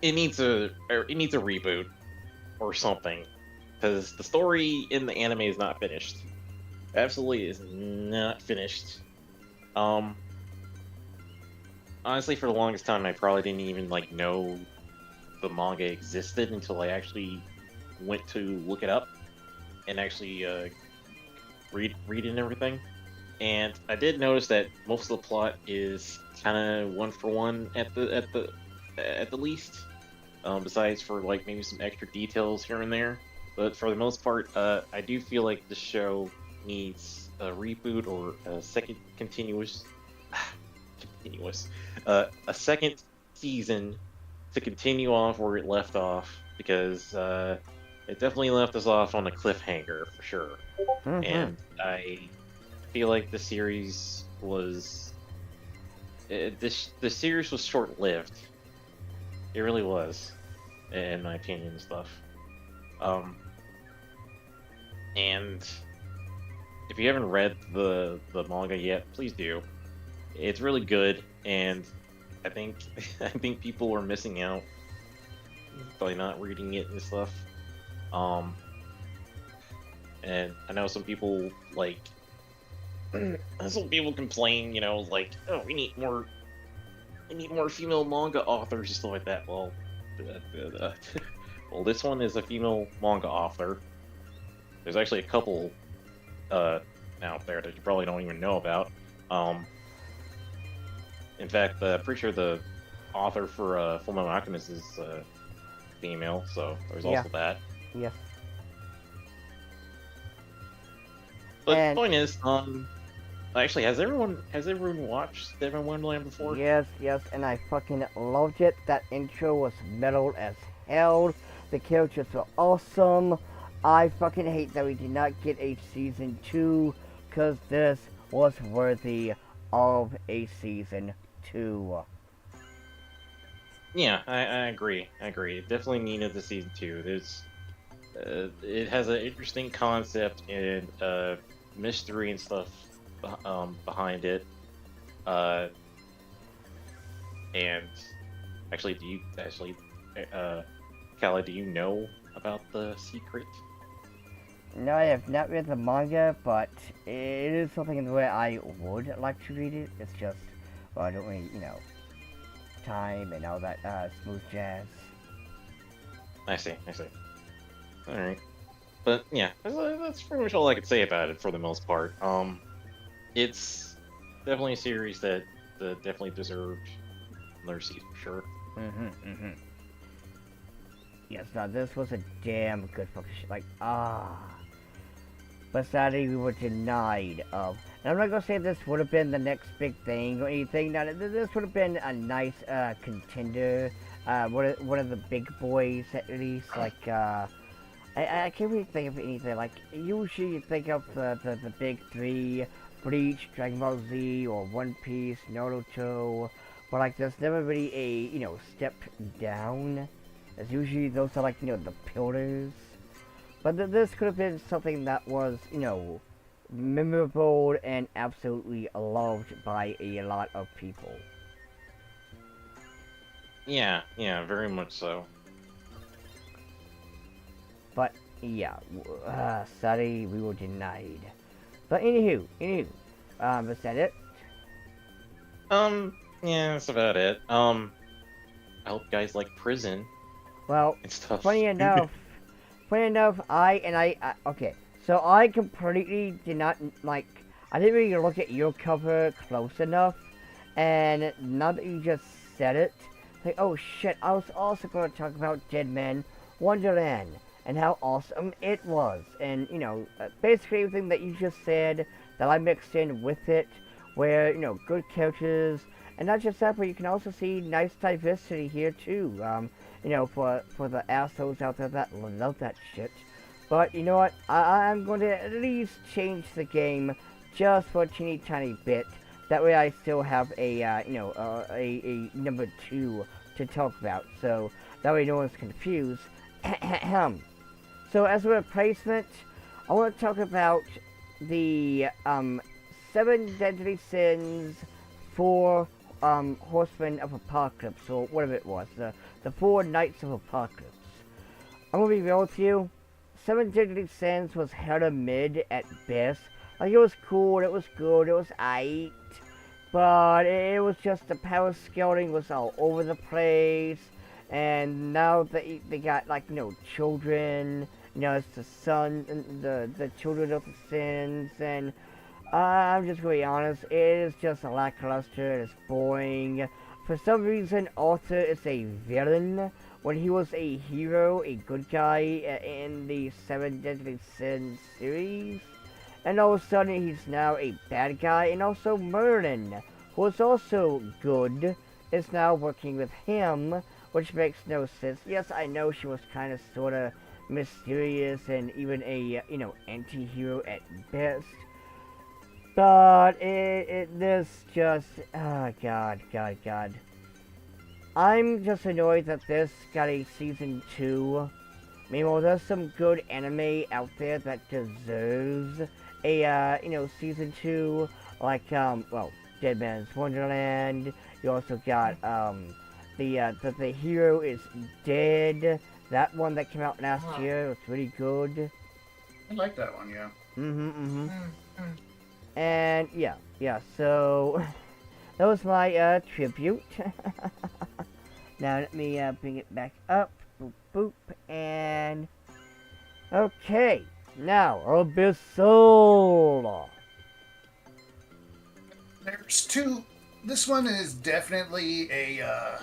it needs a reboot or something, because the story in the anime is not finished. Absolutely is not finished. Honestly, for the longest time, I probably didn't even know the manga existed until I actually went to look it up and actually read it and everything. And I did notice that most of the plot is kind of one for one at the least. Besides for maybe some extra details here and there, but for the most part, I do feel like the show needs a reboot or a second a second season to continue off where it left off, because it definitely left us off on a cliffhanger for sure. And I feel like the series was the series was short-lived. It really was, in my opinion and stuff. And if you haven't read the manga yet, please do. It's really good, and I think people are missing out by not reading it and stuff. And I know some people complain, oh, we need more female manga authors and stuff like that. Well, well, this one is a female manga author. There's actually a couple out there that you probably don't even know about. In fact, pretty sure the author for Fullmetal Alchemist is female, so there's also that. Yes. But the point is, actually, has everyone watched Deadman Wonderland before? Yes, and I fucking loved it. That intro was metal as hell. The characters were awesome. I fucking hate that we did not get a season 2, because this was worthy of a season 2. Yeah, I agree. It definitely needed the season 2. It has an interesting concept and mystery and stuff behind it. And actually, Kala, do you know about the secret? No, I have not read the manga, but it is something in the way I would like to read it. It's just, well, I don't really, time and all that smooth jazz. I see. Alright. But yeah, that's pretty much all I could say about it for the most part. It's definitely a series that definitely deserved another season for sure. Yes, now this was a damn good fucking shit. Like, but sadly we were denied of. And I'm not gonna say this would have been the next big thing or anything. Now this would have been a nice contender. One of the big boys at least. Like I can't really think of anything. Like usually you think of the big three: Bleach, Dragon Ball Z, or One Piece, Naruto. But like there's never really a step down. As usually those are like the pillars. But this could have been something that was, memorable and absolutely loved by a lot of people. Yeah, very much so. But, yeah, sadly, we were denied. But anywho, is that it? Yeah, that's about it. I hope you guys like Prison Well, and stuff. funny enough, okay, so I completely did not, I didn't really look at your cover close enough, and now that you just said it, like, oh shit, I was also going to talk about Dead Man Wonderland, and how awesome it was, and, basically everything that you just said, that I mixed in with it, where, good characters, and not just that, but you can also see nice diversity here too, for the assholes out there that love that shit. But you know what? I'm going to at least change the game just for a teeny tiny bit. That way I still have a number 2 to talk about. So that way no one's confused. So as a replacement, I want to talk about the 7 deadly sins for Horsemen of Apocalypse, or whatever it was, the 4 Knights of Apocalypse. I'm gonna be real with you, 7 Deadly Sins was hella mid at best. Like, it was cool, it was good, it was aight, but it was just the power scaling was all over the place, and now they got, like, children, it's the son, the children of the sins, and I'm just going to be honest, it is just lackluster, it's boring. For some reason, Arthur is a villain, when he was a hero, a good guy, in the 7 Deadly Sins series. And all of a sudden, he's now a bad guy, and also Merlin, who is also good, is now working with him, which makes no sense. Yes, I know she was kind of, sort of mysterious, and even a, anti-hero at best. But this just, God. I'm just annoyed that this got a season 2. Meanwhile, there's some good anime out there that deserves a, season 2. Like, Dead Man's Wonderland. You also got, the Hero is Dead. That one that came out last year was pretty good. I like that one, yeah. And yeah, so that was my tribute. Now let me bring it back up. Boop boop, and okay. Now Abyssal. There's 2. This one is definitely a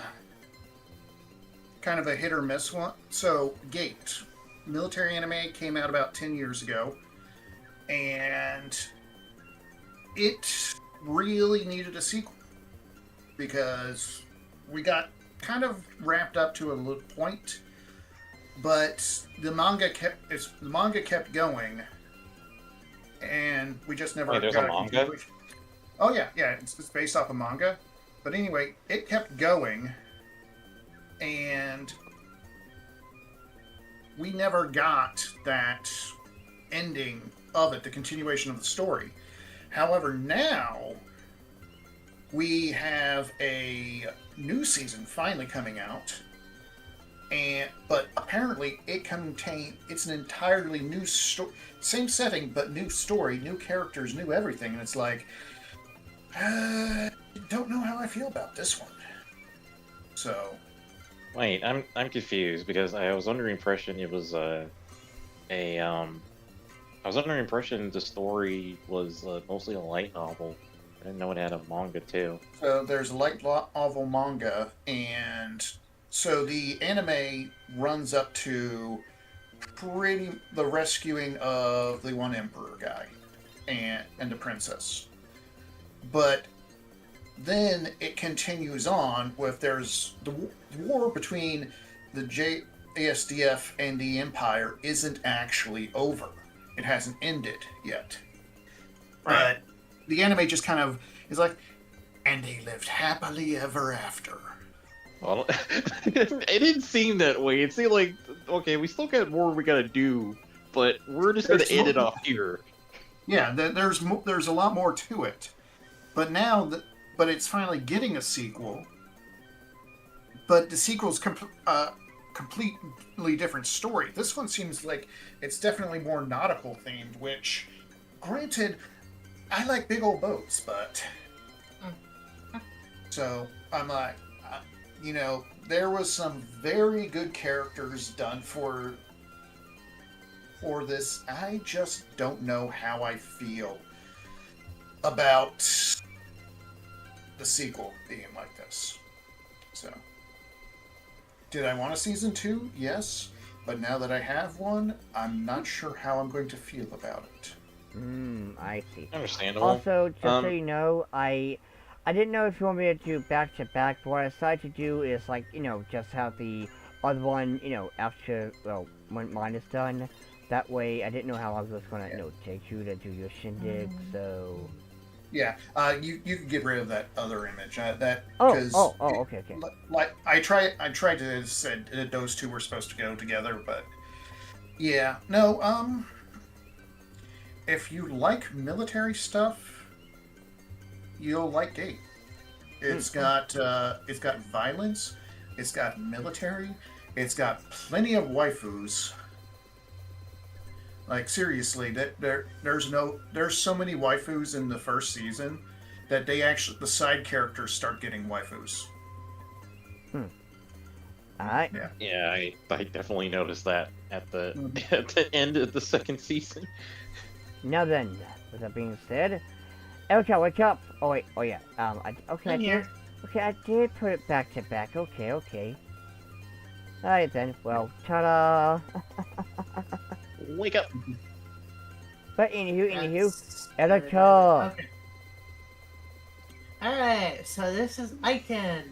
kind of a hit or miss one. So Gate, military anime, came out about 10 years ago, and it really needed a sequel because we got kind of wrapped up to a little point, but the manga kept going, and we just never There's got a manga? Oh yeah, it's based off a manga, but anyway, it kept going, and we never got that ending of it, the continuation of the story. However, now we have a new season finally coming out, but apparently it's an entirely new story, same setting but new story, new characters, new everything, and it's like, don't know how I feel about this one. So, Wait, I'm confused because I was under the impression it was I was under the impression the story was mostly a light novel. I didn't know it had a manga too. So there's a light novel manga, and so the anime runs up to pretty the rescuing of the one emperor guy and the princess. But then it continues on with there's the war between the JASDF and the Empire isn't actually over. It hasn't ended yet. Right. But the anime just kind of is like, and they lived happily ever after. Well, it didn't seem that way. It seemed like, okay, we still got more we gotta do, but we're just gonna end it off here. Yeah, there's a lot more to it, but but it's finally getting a sequel. But the sequel's completely different story. This one seems like it's definitely more nautical themed. Which, granted, I like big old boats, but so I'm like, there was some very good characters done for this. I just don't know how I feel about the sequel being like this. So, did I want a season 2? Yes. But now that I have one, I'm not sure how I'm going to feel about it. I see. Understandable. Also, just so you know, I didn't know if you want me to do back to back, but what I decided to do is, like, just have the other one, after, when mine is done. That way, I didn't know how long it was gonna, take you to do your shindig, so... Yeah, you can get rid of that other image. Okay. Like I tried to said those two were supposed to go together, but yeah, no. If you like military stuff, you'll like Gate. It's got violence, it's got military, it's got plenty of waifus. Like, seriously, there's so many waifus in the first season that the side characters start getting waifus. Alright. Yeah, I definitely noticed that at the at the end of the second season. Now then, with that being said, Elka, wake up! Oh wait, oh yeah, okay, I'm here. I did put it back to back, okay. Alright then, well, ta-da! Wake up! But anywho, Elka. Okay. Alright, so this is Icon.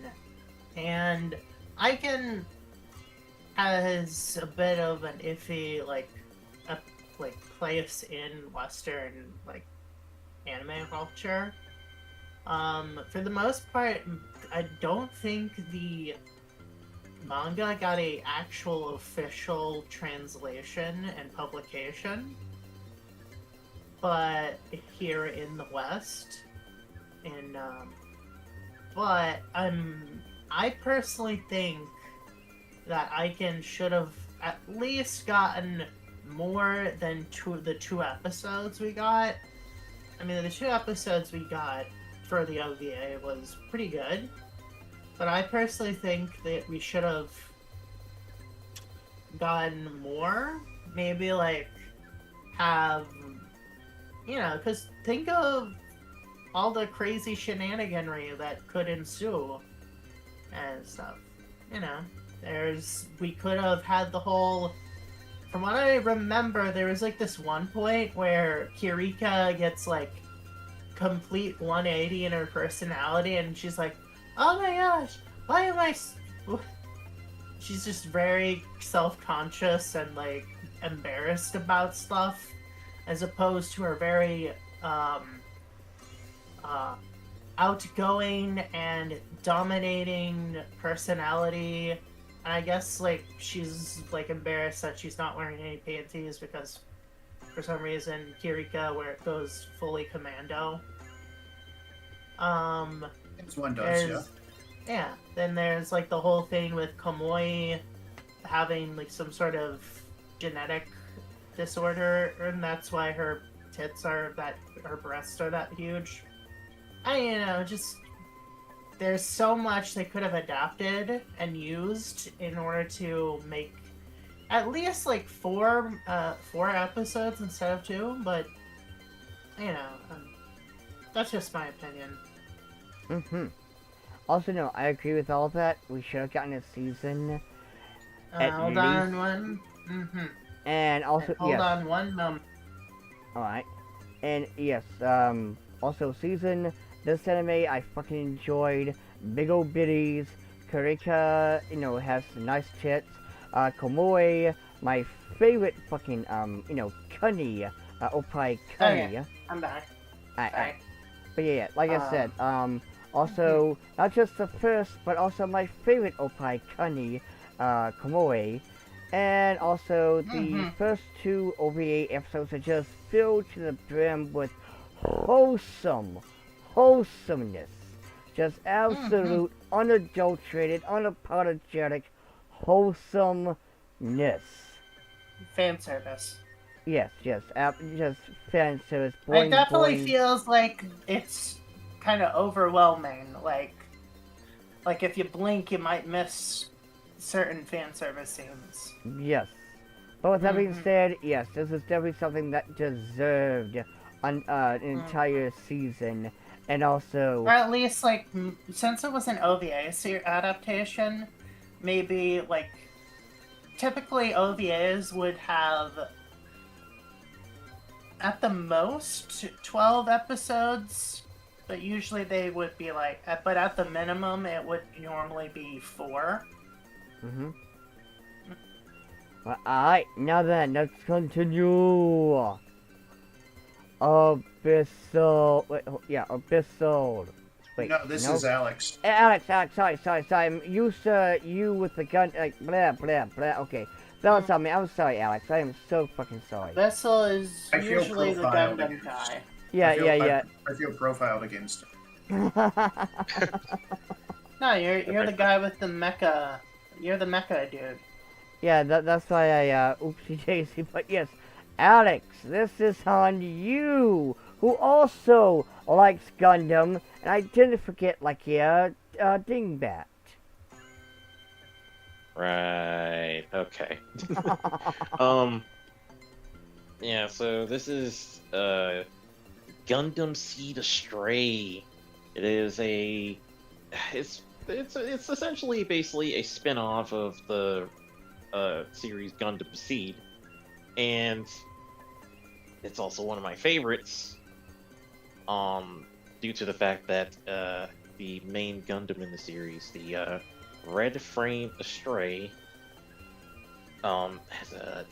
And Icon has a bit of an iffy, place in Western, anime culture. For the most part, I don't think the manga got a actual official translation and publication, but here in the West, but I personally think that Icon should have at least gotten more than the two episodes we got. I mean, the 2 episodes we got for the OVA was pretty good, but I personally think that we should have gotten more. Maybe, because think of all the crazy shenaniganry that could ensue and stuff. We could have had the whole... From what I remember, there was this one point where Kirika gets complete 180 in her personality, and she's like, "Oh my gosh, why am I?" She's just very self-conscious and embarrassed about stuff, as opposed to her very outgoing and dominating personality. And I guess she's embarrassed that she's not wearing any panties because for some reason Kirika goes fully commando. As one does, yeah. Then there's the whole thing with Kamui having some sort of genetic disorder, and that's why her breasts are that huge. There's so much they could have adapted and used in order to make at least 4 episodes instead of 2, but That's just my opinion. Also, no, I agree with all that. We should have gotten a season at Hold least. on one. And also, Hold yes. on one moment. Alright. And yes, also season, this anime I fucking enjoyed. Big ol' bitties. Kurika, has some nice tits. Komoe, my favorite fucking, Kuni, Oppai Kuni. Okay, I'm back. Alright. But yeah, like I said, also, not just the first, but also my favorite Oppai Kuni, Komoe. And also, the first 2 OVA episodes are just filled to the brim with wholesomeness. Just absolute, unadulterated, unapologetic wholesomeness. Fan service. Yes, just fan service. It definitely boing. feels like it's kind of overwhelming. Like if you blink, you might miss certain fan service scenes. Yes. But with that being said, yes, this is definitely something that deserved an entire season. And also... Or at least, like, since it was an OVA adaptation, maybe, like, typically OVAs would have, at the most, 12 episodes, but usually they would be, like, but at the minimum, it would normally be 4. Well, alright, now then, let's continue. Abyssal. Wait, Abyssal. Wait, No, this is Alex. Alex, sorry. I'm used to you with the gun, like, blah, blah, blah. Okay. Don't tell me. I'm sorry, Alex. I am so fucking sorry. Vessel is I feel usually the profiled Gundam against. guy. Yeah. I feel profiled against him. No, you're the guy with the mecha. You're the mecha dude. Yeah, that's why I, oopsie daisy. But yes, Alex, this is on you, who also likes Gundam, and I didn't forget, like, Dingbat. Right. Okay. Yeah. So this is Gundam Seed Astray. It is it's essentially basically a spin-off of the series Gundam Seed, and it's also one of my favorites. Due to the fact that the main Gundam in the series, the Red Frame Astray, has a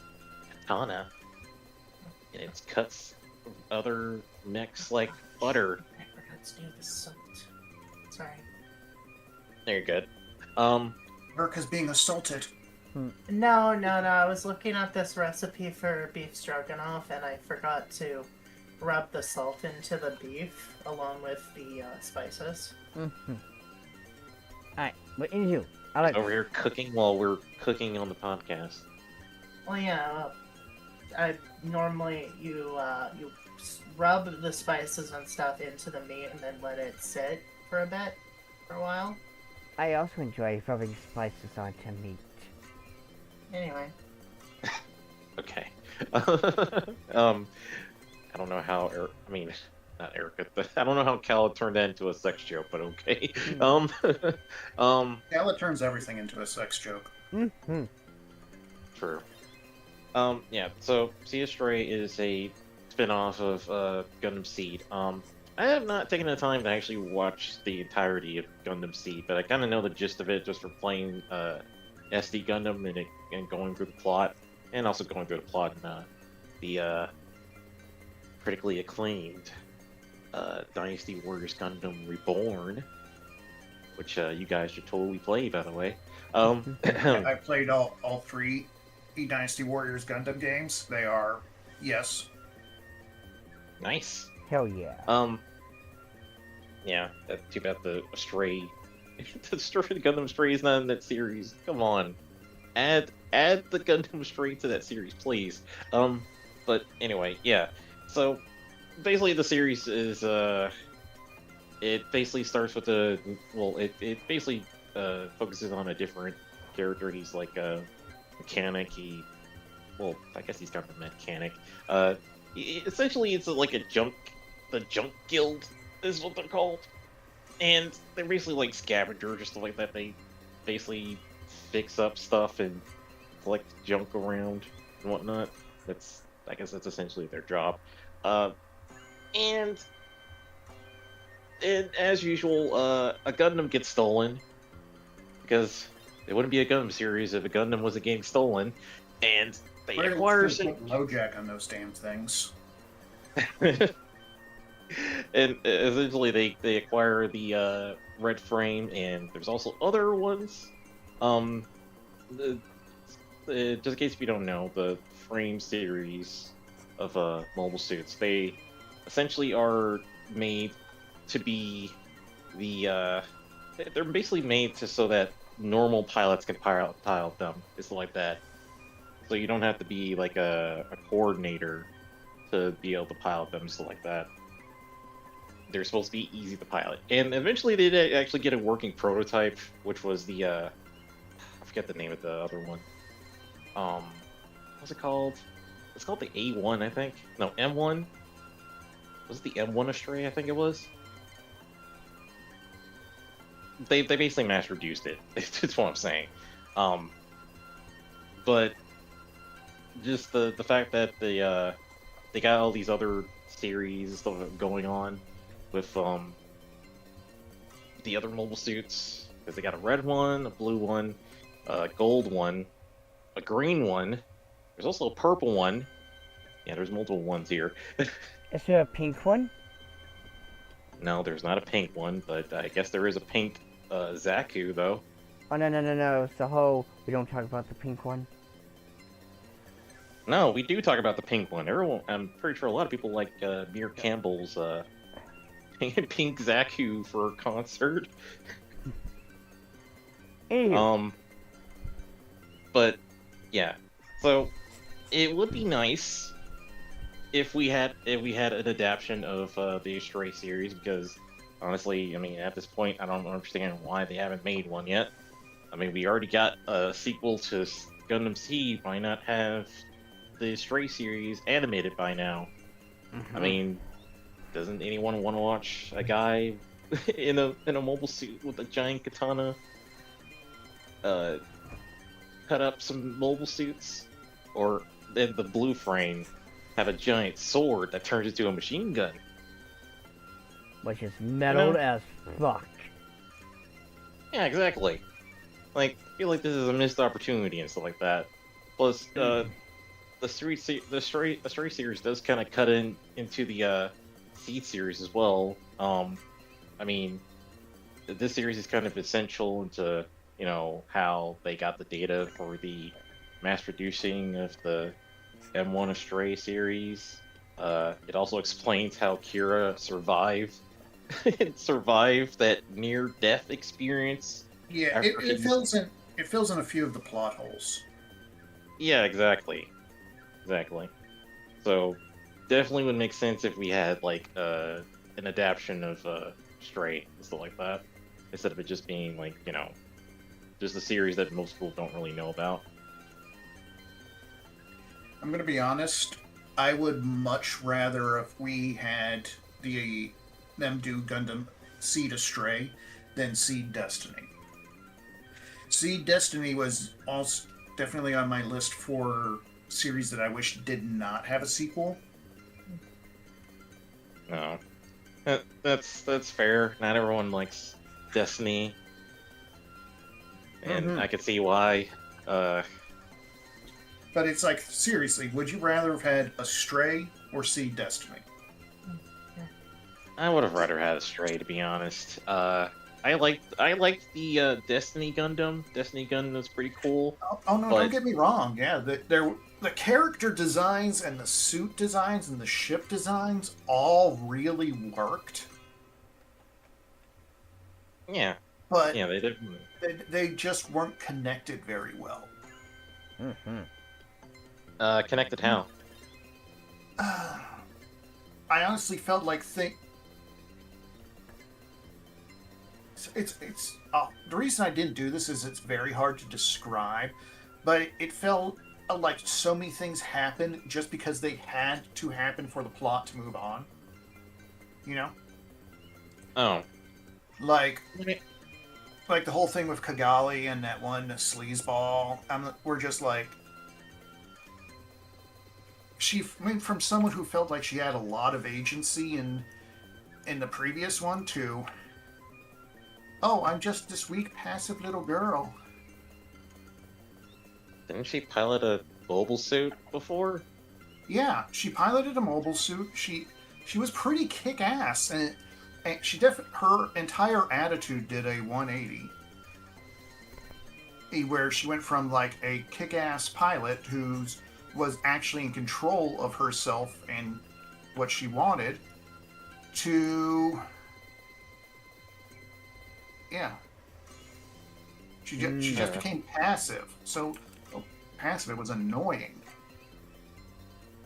katana, and it cuts other mechs like butter. I forgot to do the salt. Sorry. There, you're good. America's being assaulted. No. I was looking at this recipe for beef stroganoff, and I forgot to rub the salt into the beef along with the spices. Alright, but anywho, Alex. Over here cooking while we're cooking on the podcast. Well, yeah. I normally you rub the spices and stuff into the meat and then let it sit for a while. I also enjoy rubbing spices onto meat. Anyway. Okay. I don't know how not Erica, but I don't know how Cal turned that into a sex joke, but okay. Ella turns everything into a sex joke. True. Yeah, so Seed Astray is a spin-off of Gundam Seed. I have not taken the time to actually watch the entirety of Gundam Seed, but I kind of know the gist of it just from playing SD Gundam and going through the plot, and also going through the plot in the critically acclaimed Dynasty Warriors Gundam Reborn, which you guys should totally play, by the way. I played all 3 Dynasty Warriors Gundam games. They are, yes. Nice. Hell yeah. Yeah, too bad the Astray, the Gundam Stray is not in that series. Come on, add the Gundam Stray to that series, please. But anyway, yeah. So basically, the series is it basically starts with it basically focuses on a different character. He's like a mechanic. I guess he's kind of a mechanic. Essentially, it's like the junk guild is what they're called, and they're basically like scavengers, just like that. They basically fix up stuff and collect junk around and whatnot. I guess that's essentially their job. Uh, and and as usual, a Gundam gets stolen because it wouldn't be a Gundam series if a Gundam wasn't getting stolen, and they Where acquire should put LoJack on those damn things? and essentially they acquire the red frame, and there's also other ones. Um, the, just in case if you don't know, the frame series of mobile suits, they essentially are made to be they're basically made to so that normal pilots can pilot them. It's like that. So you don't have to be like a coordinator to be able to pilot them, stuff like that. They're supposed to be easy to pilot. And eventually they did actually get a working prototype, which was the I forget the name of the other one. What's it called? It's called the A1, I think. No, M1. Was it the M1 Astray? I think it was. They basically mass reduced it. That's what I'm saying. But just the fact that they got all these other series stuff going on with the other mobile suits, because they got a red one, a blue one, a gold one, a green one. There's also a purple one. Yeah, there's multiple ones here. Is there a pink one? No, there's not a pink one, but I guess there is a pink Zaku, though. Oh, no. It's the whole... We don't talk about the pink one. No, we do talk about the pink one. Everyone, I'm pretty sure a lot of people like Mir Campbell's pink Zaku for a concert. Ew. But yeah, so it would be nice if we had an adaptation of the Stray series, because honestly, I mean, at this point, I don't understand why they haven't made one yet. I mean, we already got a sequel to Gundam Seed. Why not have the Stray series animated by now? I mean, doesn't anyone want to watch a guy in a mobile suit with a giant katana cut up some mobile suits, or in the blue frame have a giant sword that turns into a machine gun? Which is metal as fuck. Yeah, exactly. Like, I feel like this is a missed opportunity and stuff like that. Plus, the Stray series does kind of cut into the Seed series as well. I mean, this series is kind of essential into, you know, how they got the data for the mass producing of the M1 Astray series. It also explains how Kira survived that near death experience. Yeah, it fills in a few of the plot holes. Yeah, exactly. So definitely would make sense if we had like an adaptation of Stray and stuff like that, instead of it just being like, you know, just a series that most people don't really know about. I'm gonna be honest. I would much rather if we had them do Gundam Seed Astray than Seed Destiny. Seed Destiny was also definitely on my list for series that I wish did not have a sequel. No, that's fair. Not everyone likes Destiny, and I could see why. But it's like, seriously, would you rather have had Astray or Seed Destiny? I would have rather had Astray, to be honest. I liked the Destiny Gundam. Destiny Gundam was pretty cool. Oh no! Don't get me wrong. Yeah, the character designs and the suit designs and the ship designs all really worked. Yeah. But yeah, they did. They just weren't connected very well. Connected how? I honestly felt like it's the reason I didn't do this is it's very hard to describe, but it felt like so many things happened just because they had to happen for the plot to move on. You know? Oh. Like the whole thing with Kigali and that one sleazeball. We're just like, she went from someone who felt like she had a lot of agency in the previous one to, oh, I'm just this weak, passive little girl. Didn't she pilot a mobile suit before? Yeah, she piloted a mobile suit. She was pretty kick ass, and her entire attitude did a 180, where she went from like a kick ass pilot who was actually in control of herself and what she wanted to, yeah, she just became passive. So passive, it was annoying.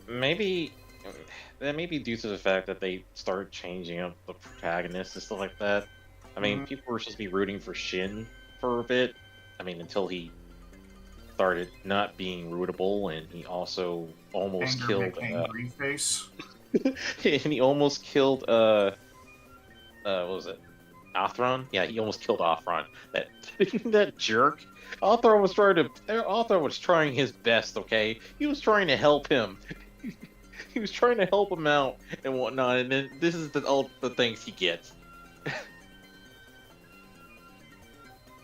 Maybe that may be due to the fact that they started changing up the protagonist and stuff like that. I mean, people were supposed to be rooting for Shin for a bit. I mean, until he started not being rootable, and he also almost killed. Angry face. And he almost killed. What was it? Athron? Yeah, he almost killed Athron. That that jerk. Athron was trying his best. Okay, he was trying to help him. He was trying to help him out and whatnot, and then this is all the things he gets.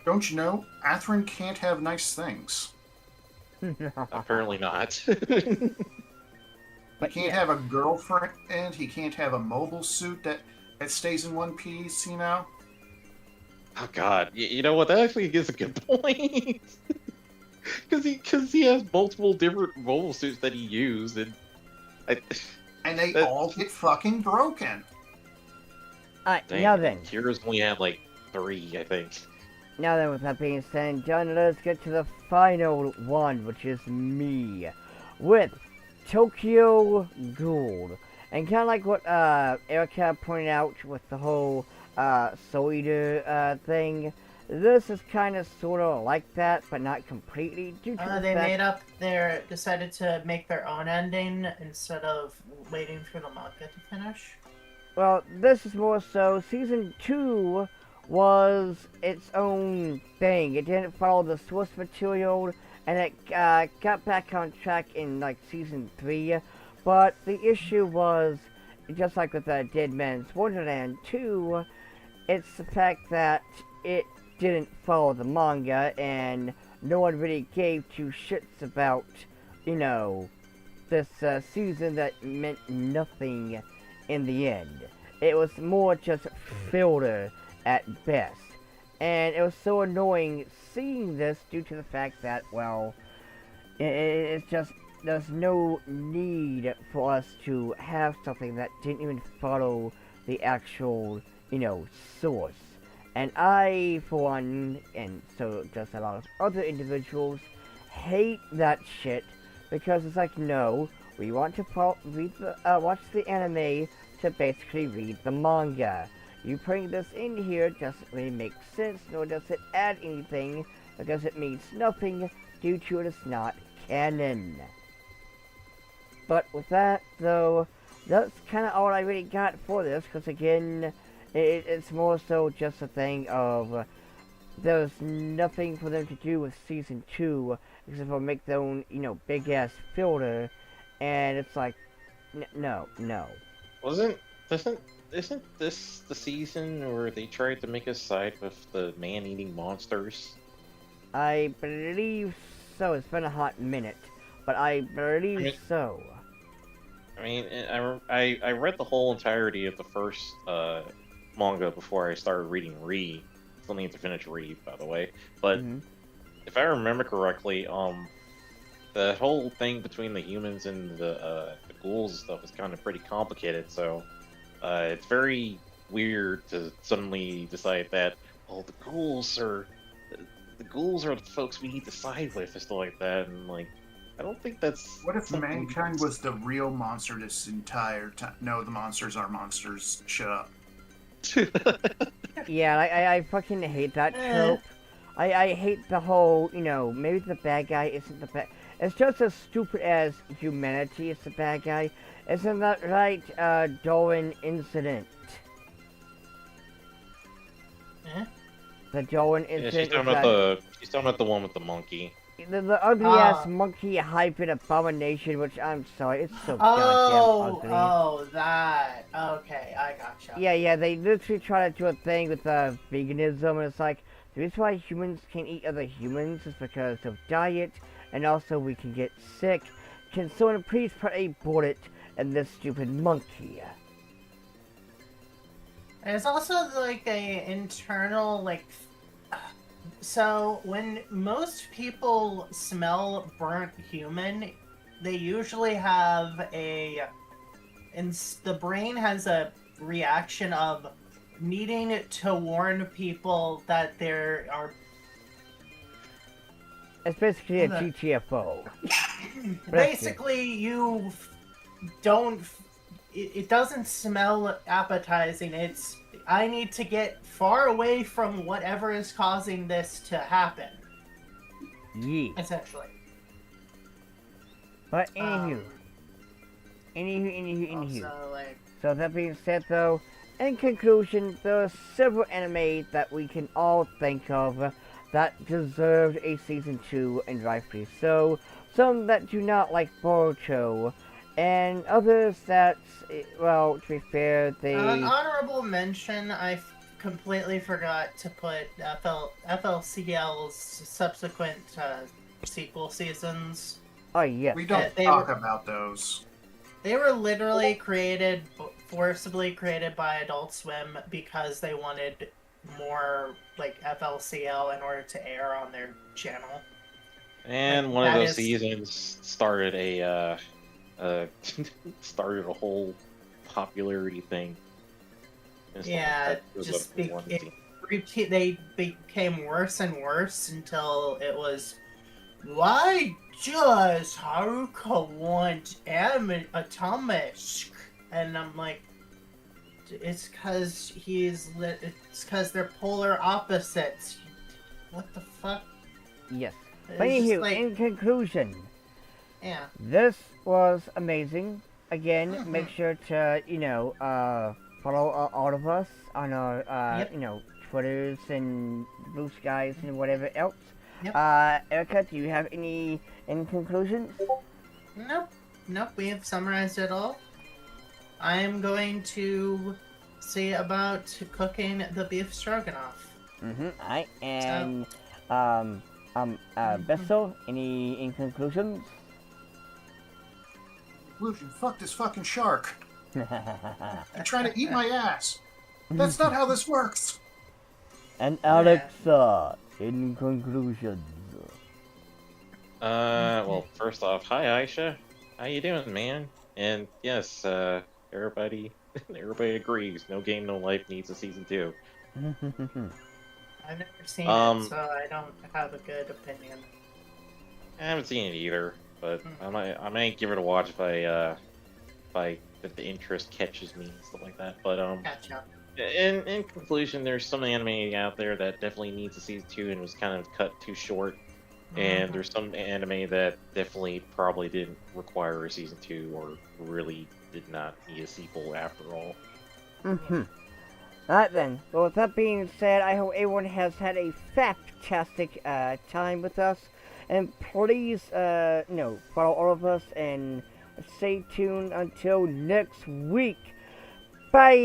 Don't you know, Atherin can't have nice things. Apparently not. He can't have a girlfriend, and he can't have a mobile suit that stays in one piece, you know? Oh God, you know what? That actually is a good point. Because he has multiple different mobile suits that he used, and they all get fucking broken. Now then. Kira's only had like 3, I think. Now then, with that being said and done, let's get to the final one, which is me, with Tokyo Ghoul. And kind of like what Erica pointed out with the whole Soul Eater thing, this is kind of sort of like that, but not completely. Due to they decided to make their own ending instead of waiting for the manga to finish. Well, this is more so season 2 was its own thing. It didn't follow the source material, and it got back on track in like season 3. But the issue was, just like with Dead Man's Wonderland 2, it's the fact that it didn't follow the manga, and no one really gave two shits about, you know, this season that meant nothing in the end. It was more just filler at best. And it was so annoying seeing this due to the fact that, well, it's just, there's no need for us to have something that didn't even follow the actual, you know, source. And I, for one, and so does a lot of other individuals, hate that shit, because it's like, no, we want to watch the anime to basically read the manga. You putting this in here doesn't really make sense, nor does it add anything, because it means nothing due to it is not canon. But with that, though, that's kind of all I really got for this, because again, it's more so just a thing of there's nothing for them to do with season 2 except for make their own, you know, big ass filter, and it's like, no. Isn't this the season where they tried to make a side with the man-eating monsters? I believe so. It's been a hot minute, but I believe so. I mean, I read the whole entirety of the first manga before I started reading Re. Still need to finish Re, by the way. But if I remember correctly, the whole thing between the humans and the ghouls and stuff is kind of pretty complicated. So it's very weird to suddenly decide that, oh, the ghouls are the folks we need to side with and stuff like that, and like, I don't think that's. What if mankind was the real monster this entire time? No, the monsters are monsters. Shut up. Yeah, I fucking hate that trope. I hate the whole, you know, maybe the bad guy isn't the bad. It's just as stupid as humanity is the bad guy. Isn't that right, Darwin incident? The Joan Yeah, incident. she's talking about the one with the monkey. The ugly ass monkey hyping abomination, which I'm sorry, it's so goddamn ugly. Oh, that. Okay, I gotcha. Yeah, they literally try to do a thing with veganism, and it's like, the reason why humans can't eat other humans is because of diet, and also we can get sick. Can someone please put a bullet in this stupid monkey? There's also like a internal like. So when most people smell burnt human, they usually have the brain has a reaction of needing to warn people that there are. It's basically a GTFO. Basically, you don't. It doesn't smell appetizing. I need to get far away from whatever is causing this to happen. Yeah. Essentially. But anywho. Also, like, So that being said though, in conclusion, there are several anime that we can all think of that deserved a season 2 and rightfully so. Some that do not like Boruto, and others that, well, to be fair, they... An honorable mention, I completely forgot to put FLCL's subsequent sequel seasons. Oh, yes. We don't talk about those. They were literally forcibly created by Adult Swim because they wanted more, like, FLCL in order to air on their channel. And one of those seasons started a whole popularity thing. Yeah, they became worse and worse until it was, why does Haruka want Atomisk? And I'm like, it's because they're polar opposites. What the fuck? Yes. But anywho, like, in conclusion, yeah, this was amazing. Again, make sure to, follow all of us on our, Twitters and Blue Skies and whatever else. Yep. Erica, do you have any conclusions? Nope, we have summarized it all. I am going to see about cooking the beef stroganoff. Alright, and, Bessel, any in conclusions? Conclusion, fuck this fucking shark. You're trying to eat my ass. That's not how this works. And Alexa, in conclusions. Well, first off, hi Aisha. How you doing, man? And yes, everybody agrees. No Game, No Life needs a season 2. I've never seen it, so I don't have a good opinion. I haven't seen it either, but I might give it a watch if the interest catches me and stuff like that. But Gotcha. in conclusion, there's some anime out there that definitely needs a season 2 and was kind of cut too short. And there's some anime that definitely probably didn't require a season 2 or really did not need a sequel after all. Alright then, well with that being said, I hope everyone has had a fantastic time with us. And please, follow all of us and stay tuned until next week. Bye!